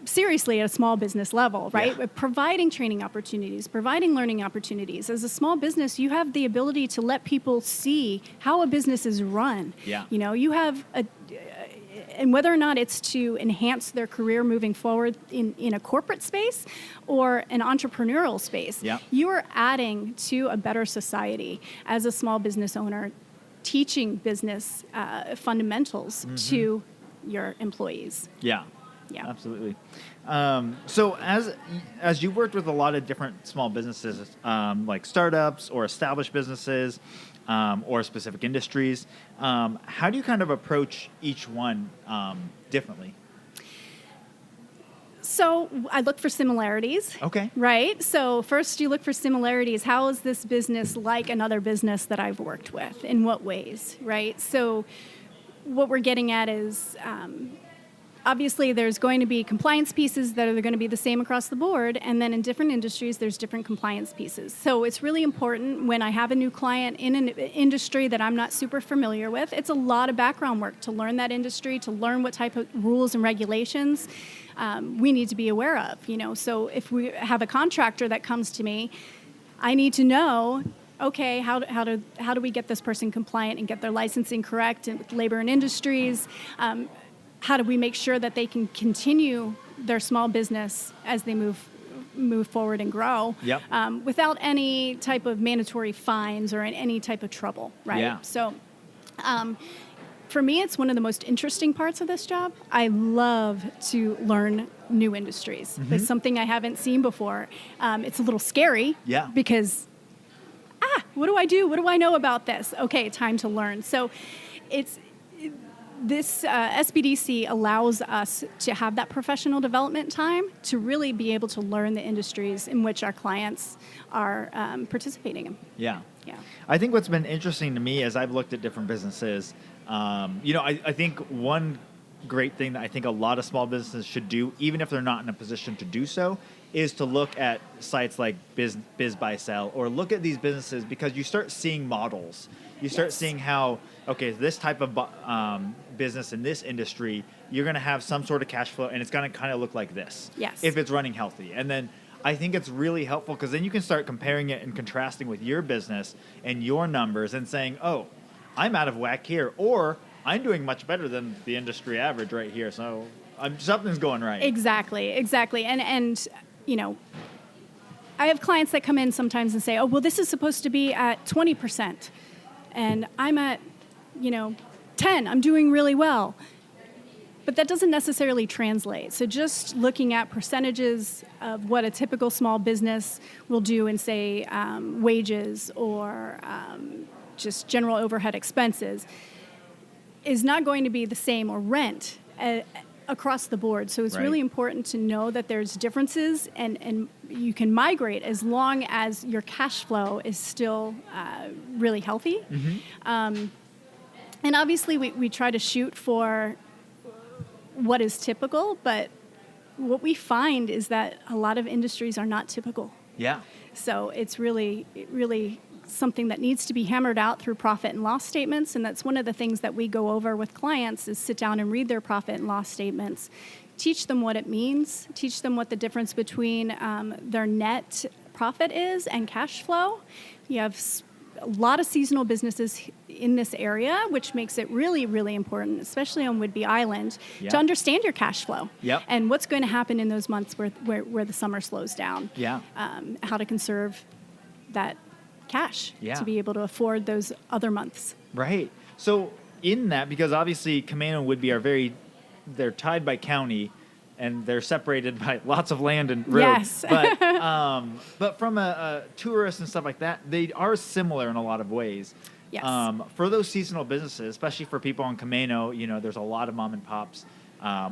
Speaker 1: seriously at a small business level, right?
Speaker 2: Yeah.
Speaker 1: Providing training opportunities, providing learning opportunities. As a small business, you have the ability to let people see how a business is run.
Speaker 2: Yeah.
Speaker 1: You have and whether or not it's to enhance their career moving forward in a corporate space or an entrepreneurial space, you are adding to a better society as a small business owner, teaching business fundamentals to your employees.
Speaker 2: Yeah, absolutely. So as you worked with a lot of different small businesses, like startups or established businesses, or specific industries, how do you kind of approach each one differently?
Speaker 1: So I look for similarities.
Speaker 2: Okay.
Speaker 1: Right? So first you look for similarities. How is this business like another business that I've worked with? In what ways? Right? So what we're getting at is obviously there's going to be compliance pieces that are going to be the same across the board. And then in different industries, there's different compliance pieces. So it's really important when I have a new client in an industry that I'm not super familiar with. It's a lot of background work to learn that industry, to learn what type of rules and regulations we need to be aware of. So if we have a contractor that comes to me, I need to know, okay, how do we get this person compliant and get their licensing correct and with labor and industries? How do we make sure that they can continue their small business as they move forward and grow without any type of mandatory fines or any type of trouble, right?
Speaker 2: Yeah.
Speaker 1: So for me, it's one of the most interesting parts of this job. I love to learn new industries. It's something I haven't seen before. It's a little scary because, what do I do? What do I know about this? Okay, time to learn. So this SBDC allows us to have that professional development time to really be able to learn the industries in which our clients are participating in.
Speaker 2: Yeah.
Speaker 1: Yeah.
Speaker 2: I think what's been interesting to me as I've looked at different businesses, I think one great thing that I think a lot of small businesses should do, even if they're not in a position to do so, is to look at sites like Biz Buy Sell, or look at these businesses, because you start seeing models. You start seeing how, okay, this type of business in this industry, you're going to have some sort of cash flow, and it's going to kind of look like this.
Speaker 1: Yes.
Speaker 2: If it's running healthy. And then I think it's really helpful, because then you can start comparing it and contrasting with your business and your numbers and saying, oh, I'm out of whack here, or I'm doing much better than the industry average right here. So something's going right.
Speaker 1: Exactly. And I have clients that come in sometimes and say, oh, well, this is supposed to be at 20%. And I'm at, 10. I'm doing really well. But that doesn't necessarily translate. So just looking at percentages of what a typical small business will do in, say, wages or just general overhead expenses is not going to be the same, or rent across the board. So it's really important to know that there's differences, and you can migrate as long as your cash flow is still really healthy. Mm-hmm. And obviously we try to shoot for what is typical, but what we find is that a lot of industries are not typical.
Speaker 2: Yeah.
Speaker 1: So it's really something that needs to be hammered out through profit and loss statements, and that's one of the things that we go over with clients, is sit down and read their profit and loss statements, teach them what it means, teach them what the difference between their net profit is and cash flow. You have a lot of seasonal businesses in this area, which makes it really, really important, especially on Whidbey Island, to understand your cash flow and what's going to happen in those months where the summer slows down. Yeah. How to conserve that cash to be able to afford those other months. Right.
Speaker 2: So in that, because obviously Camano and Whidbey they're tied by county, and they're separated by lots of land and roads. Yes. But from a tourist and stuff like that, they are similar in a lot of ways.
Speaker 1: Yes.
Speaker 2: For those seasonal businesses, especially for people on Camano, there's a lot of mom and pops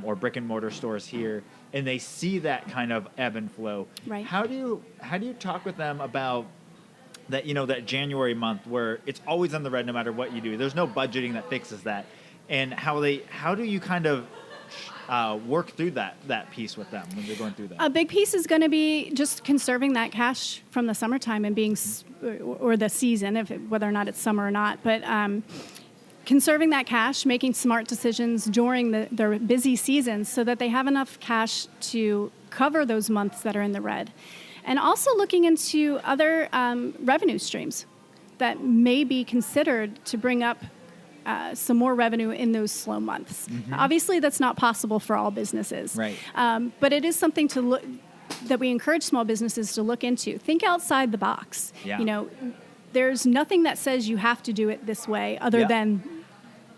Speaker 2: or brick and mortar stores here, and they see that kind of ebb and flow.
Speaker 1: Right.
Speaker 2: How do you talk with them about that, that January month where it's always in the red no matter what you do? There's no budgeting that fixes that. And how do you kind of work through that piece with them when they're going through that?
Speaker 1: A big piece is going to be just conserving that cash from the summertime and being, or the season, whether or not it's summer or not, but conserving that cash, making smart decisions during their busy seasons so that they have enough cash to cover those months that are in the red. And also looking into other revenue streams that may be considered to bring up some more revenue in those slow months. Mm-hmm. Obviously, that's not possible for all businesses.
Speaker 2: Right.
Speaker 1: But it is something that we encourage small businesses to look into. Think outside the box. Yeah. There's nothing that says you have to do it this way other than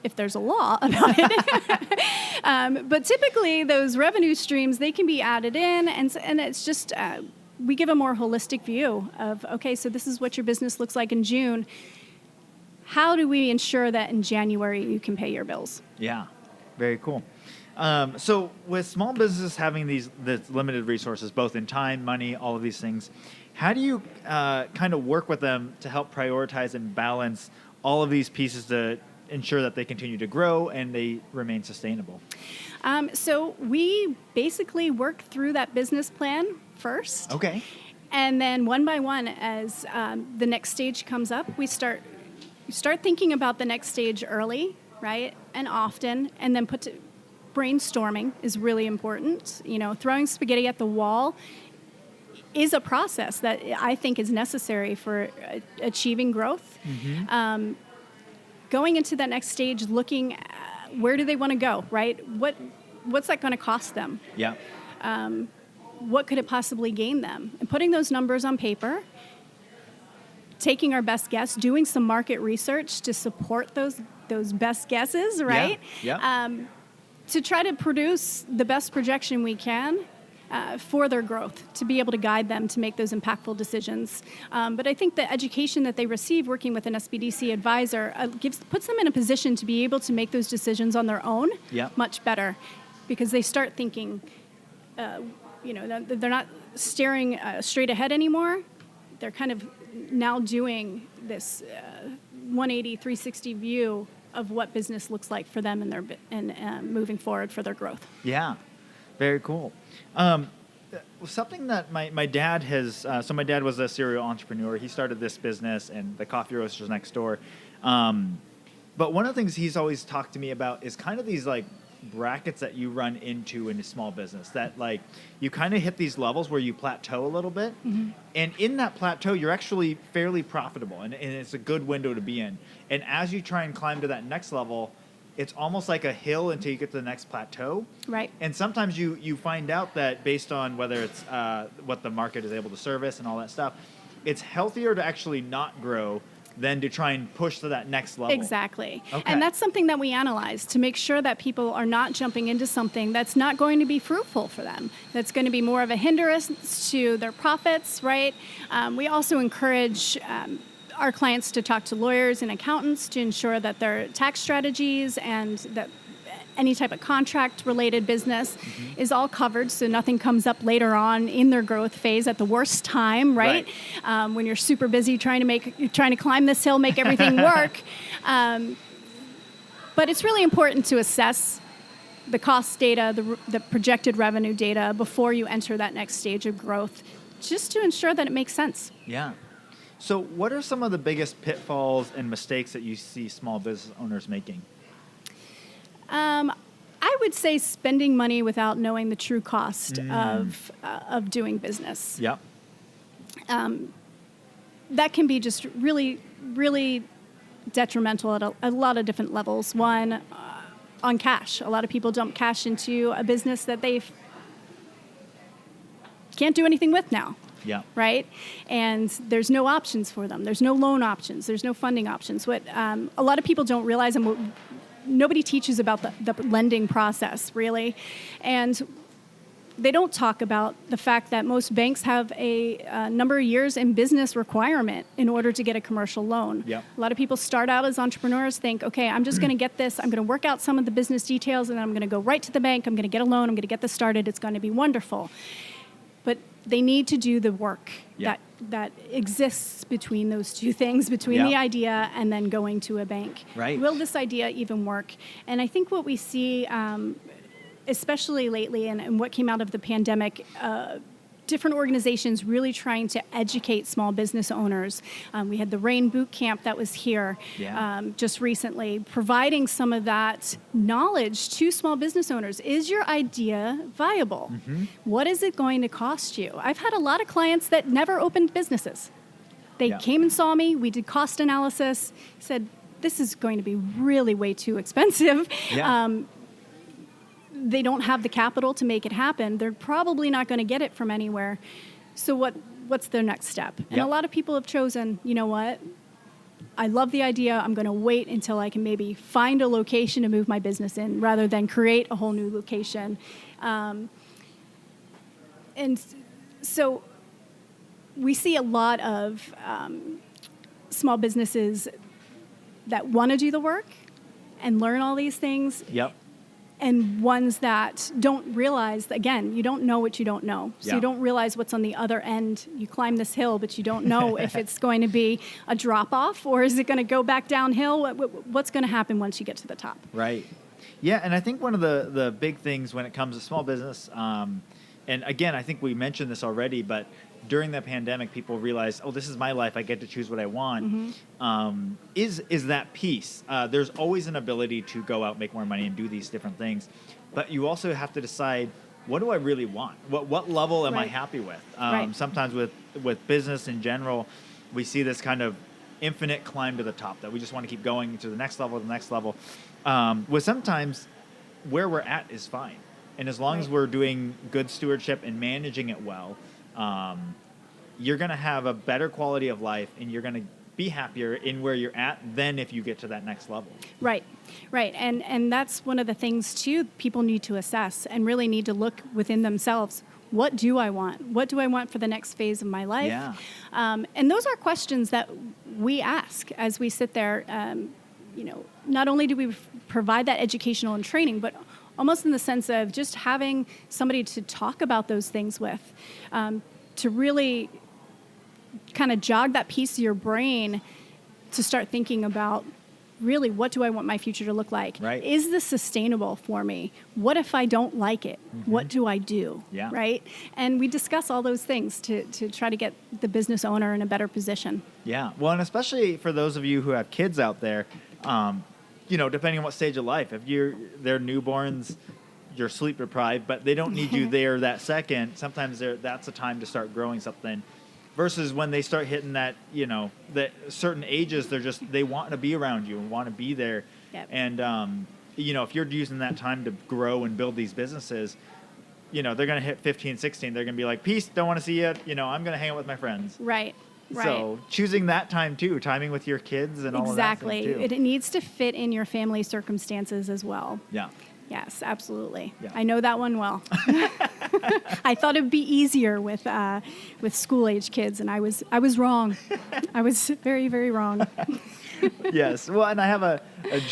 Speaker 1: if there's a law about it. But typically, those revenue streams, they can be added in, and it's just... we give a more holistic view of, okay, so this is what your business looks like in June. How do we ensure that in January you can pay your bills?
Speaker 2: Yeah, very cool. So with small businesses having these limited resources, both in time, money, all of these things, how do you kind of work with them to help prioritize and balance all of these pieces to ensure that they continue to grow and they remain sustainable?
Speaker 1: So we basically work through that business plan first.
Speaker 2: Okay.
Speaker 1: And then one by one, as the next stage comes up, we start thinking about the next stage early, right, and often, and then brainstorming is really important. Throwing spaghetti at the wall is a process that I think is necessary for achieving growth. Mm-hmm. Going into that next stage, looking at where do they want to go, right? What's that going to cost them?
Speaker 2: Yeah.
Speaker 1: What could it possibly gain them? And putting those numbers on paper, taking our best guess, doing some market research to support those best guesses, right?
Speaker 2: Yeah.
Speaker 1: To try to produce the best projection we can. for their growth, to be able to guide them to make those impactful decisions. But I think the education that they receive working with an SBDC advisor puts them in a position to be able to make those decisions on their own much better, because they start thinking, they're not staring straight ahead anymore. They're kind of now doing this 180, 360 view of what business looks like for them and moving forward for their growth.
Speaker 2: Yeah, very cool. Something that my dad has, so my dad was a serial entrepreneur. He started this business and the coffee roasters next door. But one of the things he's always talked to me about is kind of these like brackets that you run into in a small business, that like you kind of hit these levels where you plateau a little bit. Mm-hmm. And in that plateau, you're actually fairly profitable and it's a good window to be in. And as you try and climb to that next level, it's almost like a hill until you get to the next plateau.
Speaker 1: Right.
Speaker 2: And sometimes you find out that based on whether it's what the market is able to service and all that stuff, it's healthier to actually not grow than to try and push to that next level.
Speaker 1: Exactly.
Speaker 2: Okay.
Speaker 1: And that's something that we analyze to make sure that people are not jumping into something that's not going to be fruitful for them, that's going to be more of a hindrance to their profits, right? We also encourage our clients to talk to lawyers and accountants to ensure that their tax strategies and that any type of contract-related business is all covered, so nothing comes up later on in their growth phase at the worst time, right? When you're super busy trying to climb this hill, make everything work. But it's really important to assess the cost data, the projected revenue data before you enter that next stage of growth, just to ensure that it makes sense.
Speaker 2: Yeah. So what are some of the biggest pitfalls and mistakes that you see small business owners making?
Speaker 1: I would say spending money without knowing the true cost of doing business.
Speaker 2: Yep.
Speaker 1: That can be just really, really detrimental at a lot of different levels. One, on cash. A lot of people dump cash into a business that they can't do anything with now.
Speaker 2: Yeah.
Speaker 1: Right? And there's no options for them. There's no loan options. There's no funding options. What a lot of people don't realize, and what nobody teaches about the lending process, really. And they don't talk about the fact that most banks have a number of years in business requirement in order to get a commercial loan.
Speaker 2: Yep.
Speaker 1: A lot of people start out as entrepreneurs, think, okay, I'm just going to get this. I'm going to work out some of the business details, and then I'm going to go right to the bank. I'm going to get a loan. I'm going to get this started. It's going to be wonderful. But they need to do the work that exists between those two things, between the idea and then going to a bank.
Speaker 2: Right.
Speaker 1: Will this idea even work? And I think what we see, especially lately, and what came out of the pandemic, different organizations really trying to educate small business owners. We had the RAIN boot camp that was here just recently, providing some of that knowledge to small business owners. Is your idea viable? Mm-hmm. What is it going to cost you? I've had a lot of clients that never opened businesses. They came and saw me. We did cost analysis, said, this is going to be really way too expensive. Yeah. They don't have the capital to make it happen. They're probably not going to get it from anywhere. So what's their next step? Yep. And a lot of people have chosen, you know what? I love the idea. I'm going to wait until I can maybe find a location to move my business in rather than create a whole new location. And so we see a lot of small businesses that want to do the work and learn all these things.
Speaker 2: Yep.
Speaker 1: And ones that don't realize, again, you don't know what you don't know. So you don't realize what's on the other end. You climb this hill, but you don't know if it's going to be a drop-off or is it going to go back downhill? What's going to happen once you get to the top?
Speaker 2: Right. Yeah, and I think one of the big things when it comes to small business, and again, I think we mentioned this already, but during the pandemic, people realized, oh, this is my life. I get to choose what I want. Mm-hmm. Is that piece. There's always an ability to go out, make more money, and do these different things. But you also have to decide, what do I really want? What level am I happy with? Sometimes with business in general, we see this kind of infinite climb to the top, that we just want to keep going to the next level, with sometimes where we're at is fine. And as long as we're doing good stewardship and managing it well, you're going to have a better quality of life and you're going to be happier in where you're at than if you get to that next level.
Speaker 1: Right. And that's one of the things, too, people need to assess and really need to look within themselves. what do I want? What do I want for the next phase of my life?
Speaker 2: Yeah.
Speaker 1: And those are questions that we ask as we sit there. Not only do we provide that educational and training, but almost in the sense of just having somebody to talk about those things with, to really kind of jog that piece of your brain to start thinking about, really, what do I want my future to look like?
Speaker 2: Right.
Speaker 1: Is this sustainable for me? What if I don't like it?
Speaker 2: Mm-hmm.
Speaker 1: What do I do?
Speaker 2: Yeah.
Speaker 1: Right? And we discuss all those things to try to get the business owner in a better position.
Speaker 2: Yeah. Well, and especially for those of you who have kids out there, depending on what stage of life, if they're newborns, you're sleep deprived, but they don't need you there that second. Sometimes that's a time to start growing something. Versus when they start hitting that, that certain ages, they want to be around you and want to be there.
Speaker 1: Yep.
Speaker 2: And, if you're using that time to grow and build these businesses, they're going to hit 15, 16. They're going to be like, peace, don't want to see you. I'm going to hang out with my friends.
Speaker 1: Right.
Speaker 2: So choosing that time too, timing with your kids and all of that.
Speaker 1: Exactly. It needs to fit in your family circumstances as well.
Speaker 2: Yeah.
Speaker 1: Yes, absolutely.
Speaker 2: Yeah.
Speaker 1: I know that one well. I thought it'd be easier with school age kids, and I was wrong. I was very, very wrong.
Speaker 2: Yes. Well, and I have a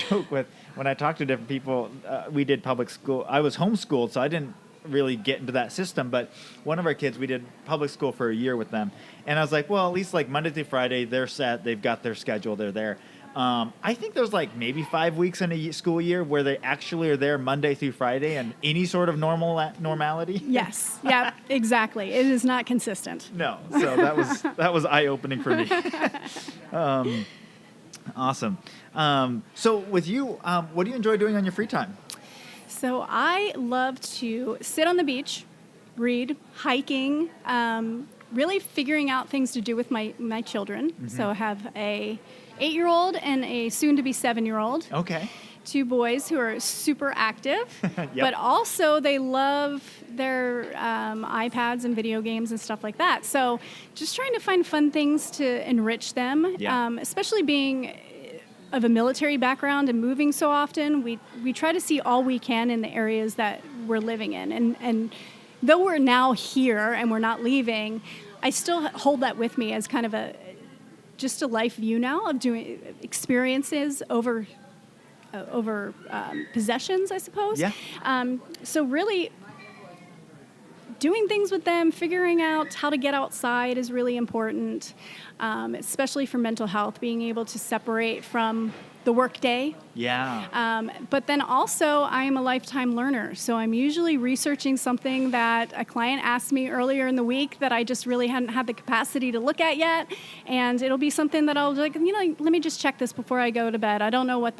Speaker 2: joke with when I talk to different people. We did public school. I was homeschooled, so I didn't really get into that system. But one of our kids, we did public school for a year with them, and I was like, well, at least like Monday through Friday, they're set. They've got their schedule. They're there. I think there's like maybe 5 weeks in a school year where they actually are there Monday through Friday and any sort of normality.
Speaker 1: Yes. Yeah, exactly. It is not consistent.
Speaker 2: No. So that was eye-opening for me. Awesome. So with you, what do you enjoy doing on your free time?
Speaker 1: So I love to sit on the beach, read, hiking, really figuring out things to do with my children. Mm-hmm. So I have a 8-year-old and a soon-to-be 7-year-old.
Speaker 2: Okay.
Speaker 1: 2 boys who are super active,
Speaker 2: Yep.
Speaker 1: but also they love their iPads and video games and stuff like that. So just trying to find fun things to enrich them, especially being of a military background and moving so often. We try to see all we can in the areas that we're living in. And though we're now here and we're not leaving, I still hold that with me as kind of just a life view now of doing experiences over possessions, I suppose.
Speaker 2: Yeah.
Speaker 1: So really doing things with them, figuring out how to get outside is really important, especially for mental health, being able to separate from the workday.
Speaker 2: Yeah.
Speaker 1: But then also, I am a lifetime learner, so I'm usually researching something that a client asked me earlier in the week that I just really hadn't had the capacity to look at yet, and it'll be something that I'll like, let me just check this before I go to bed. I don't know what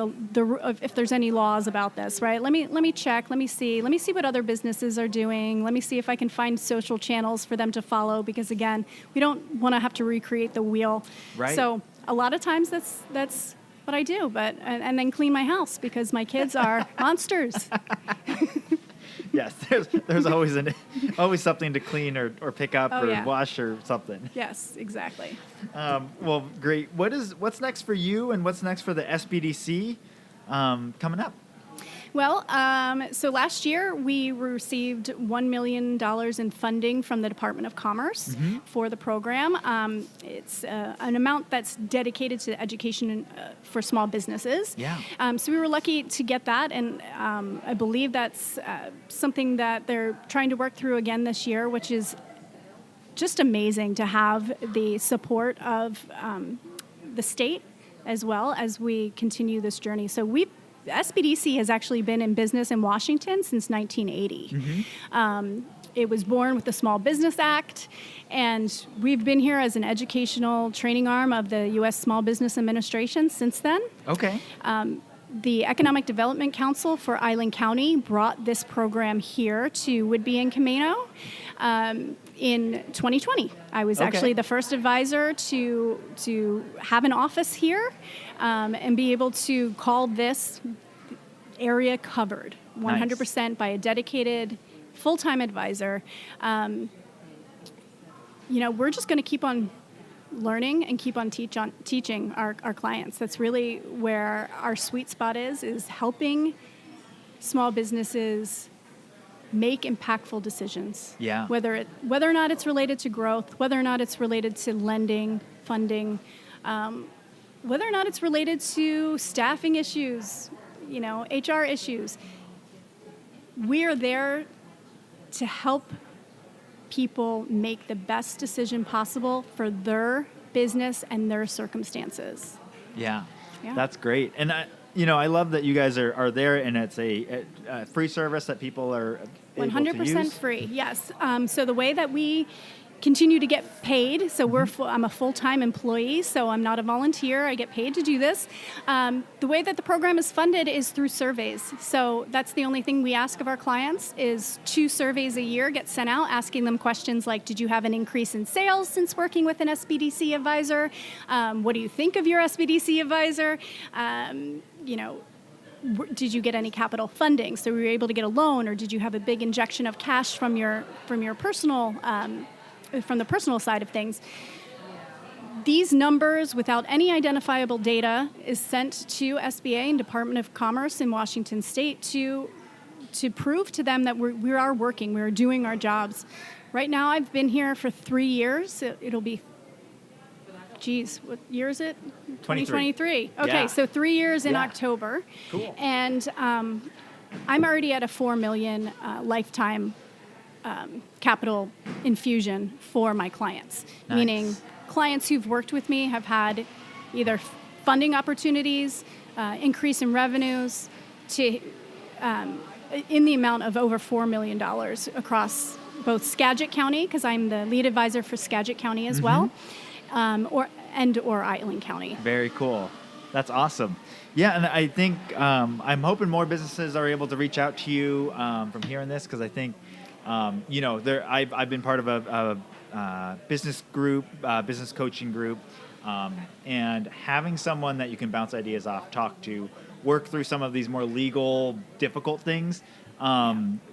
Speaker 1: if there's any laws about this, right? Let me check. Let me see what other businesses are doing. Let me see if I can find social channels for them to follow, because again, we don't want to have to recreate the wheel.
Speaker 2: Right.
Speaker 1: So a lot of times that's what I do, and then clean my house because my kids are monsters.
Speaker 2: Yes, there's always something to clean or pick up wash or something.
Speaker 1: Yes, exactly.
Speaker 2: Well, great. What's next for you, and what's next for the SBDC coming up?
Speaker 1: Well, so last year we received $1 million in funding from the Department of Commerce for the program. It's an amount that's dedicated to education for small businesses.
Speaker 2: Yeah.
Speaker 1: So we were lucky to get that, and I believe that's something that they're trying to work through again this year, which is just amazing to have the support of the state as well as we continue this journey. So SBDC has actually been in business in Washington since 1980. It was born with the Small Business Act, and we've been here as an educational training arm of the U.S. Small Business Administration since then.
Speaker 2: Okay.
Speaker 1: The Economic Development Council for Island County brought this program here to Whidbey and Camano in 2020. I was actually the first advisor to have an office here and be able to call this area covered 100% by a dedicated full-time advisor. We're just going to keep on learning and keep on teaching our clients. That's really where our sweet spot is helping small businesses make impactful decisions.
Speaker 2: Yeah.
Speaker 1: Whether or not it's related to growth, whether or not it's related to lending, funding, whether or not it's related to staffing issues, HR issues. We are there to help people make the best decision possible for their business and their circumstances.
Speaker 2: Yeah. That's great. And I love that you guys are there, and it's a free service that people are able
Speaker 1: 100%
Speaker 2: to use.
Speaker 1: free, yes. So the way that we continue to get paid, so I'm a full-time employee, so I'm not a volunteer. I get paid to do this. The way that the program is funded is through surveys. So that's the only thing we ask of our clients is 2 surveys a year get sent out, asking them questions like, did you have an increase in sales since working with an SBDC advisor? What do you think of your SBDC advisor? Did you get any capital funding? So were you able to get a loan, or did you have a big injection of cash from your personal from the personal side of things? These numbers, without any identifiable data, is sent to SBA and Department of Commerce in Washington State to prove to them that we are working, we are doing our jobs. Right now, I've been here for 3 years. It'll be, what year is it? 2023. Okay,
Speaker 2: Yeah.
Speaker 1: so 3 years in October.
Speaker 2: Cool.
Speaker 1: And I'm already at a $4 million lifetime capital infusion for my clients,
Speaker 2: Nice.
Speaker 1: meaning clients who've worked with me have had either funding opportunities, increase in revenues, to in the amount of over $4 million across both Skagit County, because I'm the lead advisor for Skagit County as well, or Island County.
Speaker 2: Very cool. That's awesome. Yeah, and I think I'm hoping more businesses are able to reach out to you from hearing this, because I think I've been part of a business group, business coaching group, and having someone that you can bounce ideas off, talk to, work through some of these more legal, difficult things,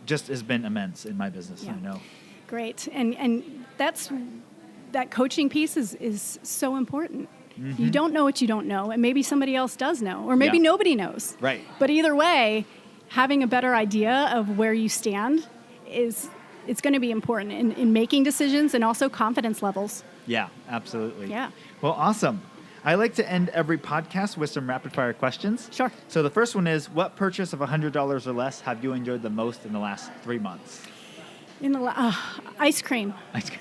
Speaker 2: just has been immense in my business.
Speaker 1: Yeah.
Speaker 2: I know.
Speaker 1: Great, and that coaching piece is so important. You don't know what you don't know, and maybe somebody else does know, or maybe nobody knows.
Speaker 2: Right.
Speaker 1: But either way, having a better idea of where you stand it's going to be important in making decisions, and also confidence levels.
Speaker 2: Yeah, absolutely.
Speaker 1: Yeah.
Speaker 2: Well, awesome. I like to end every podcast with some rapid fire questions.
Speaker 1: Sure.
Speaker 2: So the first one is, what purchase of $100 or less have you enjoyed the most in the last 3 months?
Speaker 1: Ice cream.
Speaker 2: Ice cream.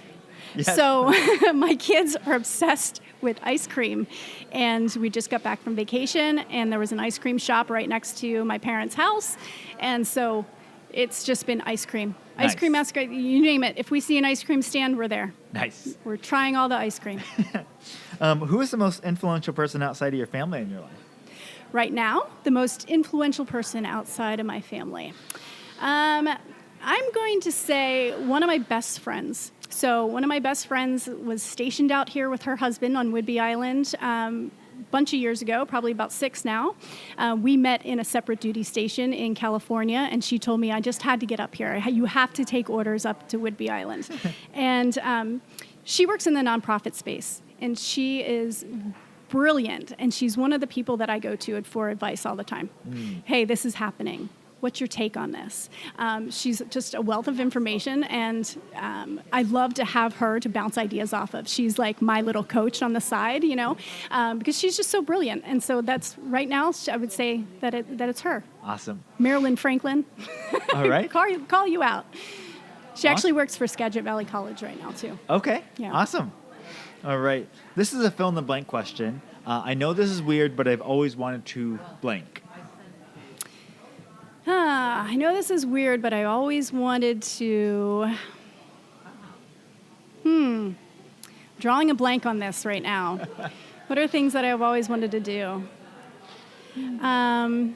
Speaker 2: Yes.
Speaker 1: So my kids are obsessed with ice cream, and we just got back from vacation, and there was an ice cream shop right next to my parents' house, and so it's just been ice cream.
Speaker 2: Nice.
Speaker 1: Ice cream, you name it. If we see an ice cream stand, we're there.
Speaker 2: Nice.
Speaker 1: We're trying all the ice cream.
Speaker 2: Who is the most influential person outside of your family in your life?
Speaker 1: Right now, the most influential person outside of my family. I'm going to say one of my best friends. So one of my best friends was stationed out here with her husband on Whidbey Island bunch of years ago, probably about 6 now. We met in a separate duty station in California, and she told me, I just had to get up here. You have to take orders up to Whidbey Island. And she works in the nonprofit space, and she is brilliant, and she's one of the people that I go to for advice all the time. Hey, this is happening. What's your take on this? She's just a wealth of information, and I love to have her to bounce ideas off of. She's like my little coach on the side, because she's just so brilliant. And so that's, right now, I would say that it's her.
Speaker 2: Awesome.
Speaker 1: Marilyn Franklin.
Speaker 2: All right.
Speaker 1: Call you out. She actually works for Skagit Valley College right now, too.
Speaker 2: Okay.
Speaker 1: Yeah.
Speaker 2: Awesome. All right. This is a fill-in-the-blank question. I know this is weird, but I've always wanted to blank.
Speaker 1: I know this is weird, but I always wanted to... Drawing a blank on this right now. What are things that I've always wanted to do? I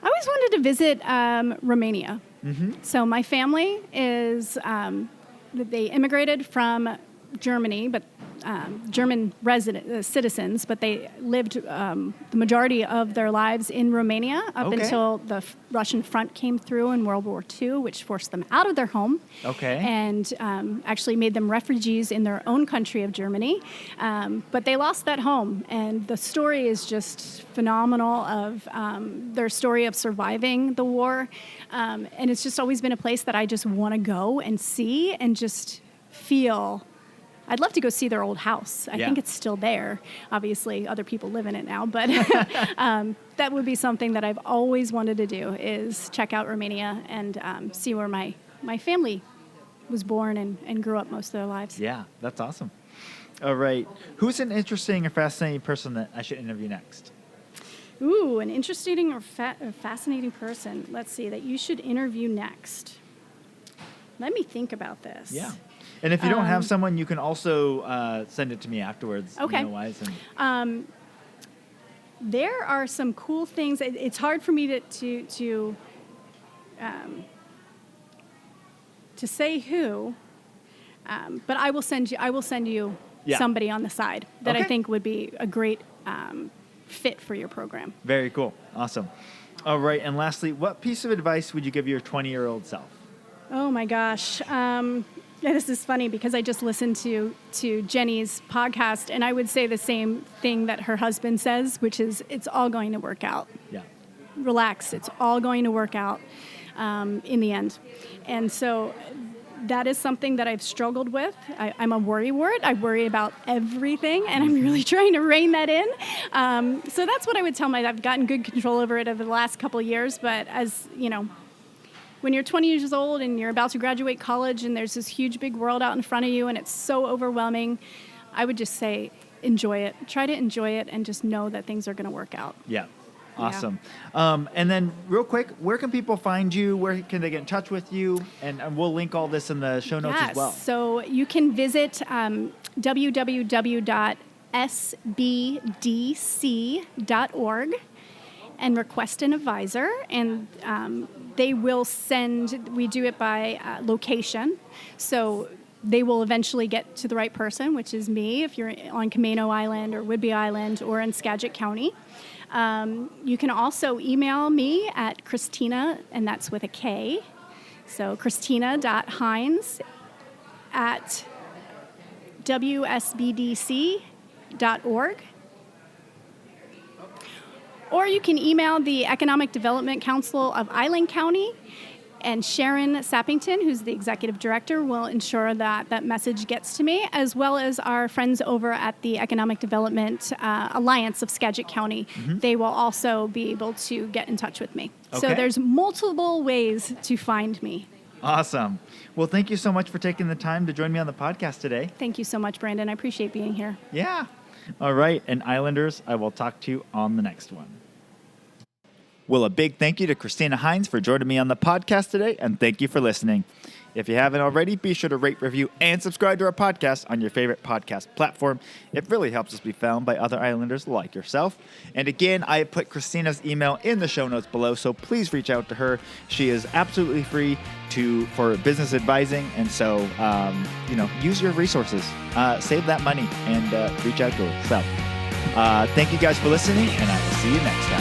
Speaker 1: always wanted to visit Romania. So my family is... they immigrated from Germany, but German citizens, but they lived the majority of their lives in Romania up until the Russian front came through in World War II, which forced them out of their home and actually made them refugees in their own country of Germany. But they lost that home, and the story is just phenomenal of their story of surviving the war. And it's just always been a place that I just want to go and see and just feel. I'd love to go see their old house. I think it's still there. Obviously, other people live in it now, but that would be something that I've always wanted to do, is check out Romania and see where my family was born and grew up most of their lives.
Speaker 2: Yeah, that's awesome. All right. Who's an interesting or fascinating person that I should interview next?
Speaker 1: Ooh, an interesting or fascinating person. Let's see, that you should interview next. Let me think about this.
Speaker 2: Yeah. And if you don't have someone, you can also send it to me afterwards.
Speaker 1: Okay. There are some cool things. It's hard for me to say who, but I will send you somebody on the side that I think would be a great fit for your program.
Speaker 2: Very cool. Awesome. All right. And lastly, what piece of advice would you give your 20-year-old self?
Speaker 1: Oh my gosh. This is funny because I just listened to Jenny's podcast, and I would say the same thing that her husband says, which is it's all going to work out.
Speaker 2: Yeah.
Speaker 1: Relax. It's all going to work out in the end. And so that is something that I've struggled with. I'm a worrywart. I worry about everything, and I'm really trying to rein that in. So that's what I would tell I've gotten good control over it over the last couple of years, but as you know, when you're 20 years old and you're about to graduate college and there's this huge big world out in front of you and it's so overwhelming, I would just say enjoy it. Try to enjoy it and just know that things are going to work out.
Speaker 2: Yeah. Awesome. Yeah. And then real quick, where can people find you? Where can they get in touch with you? And we'll link all this in the show notes as well.
Speaker 1: So you can visit www.sbdc.org and request an advisor, and they will send, we do it by location, so they will eventually get to the right person, which is me, if you're on Camano Island or Whidbey Island or in Skagit County. You can also email me at Kristina, and that's with a K, so Kristina.Hines at WSBDC.org. Or you can email the Economic Development Council of Island County, and Sharon Sappington, who's the executive director, will ensure that that message gets to me, as well as our friends over at the Economic Development Alliance of Skagit County. Mm-hmm. They will also be able to get in touch with me. Okay. So there's multiple ways to find me.
Speaker 2: Awesome. Well, thank you so much for taking the time to join me on the podcast today.
Speaker 1: Thank you so much, Brandon. I appreciate being here.
Speaker 2: Yeah. All right. And Islanders, I will talk to you on the next one. Well, a big thank you to Kristina Hines for joining me on the podcast today, and thank you for listening. If you haven't already, be sure to rate, review, and subscribe to our podcast on your favorite podcast platform. It really helps us be found by other Islanders like yourself. And again, I have put Kristina's email in the show notes below, so please reach out to her. She is absolutely free for business advising, and so use your resources, save that money, and reach out to her. So, thank you guys for listening, and I will see you next time.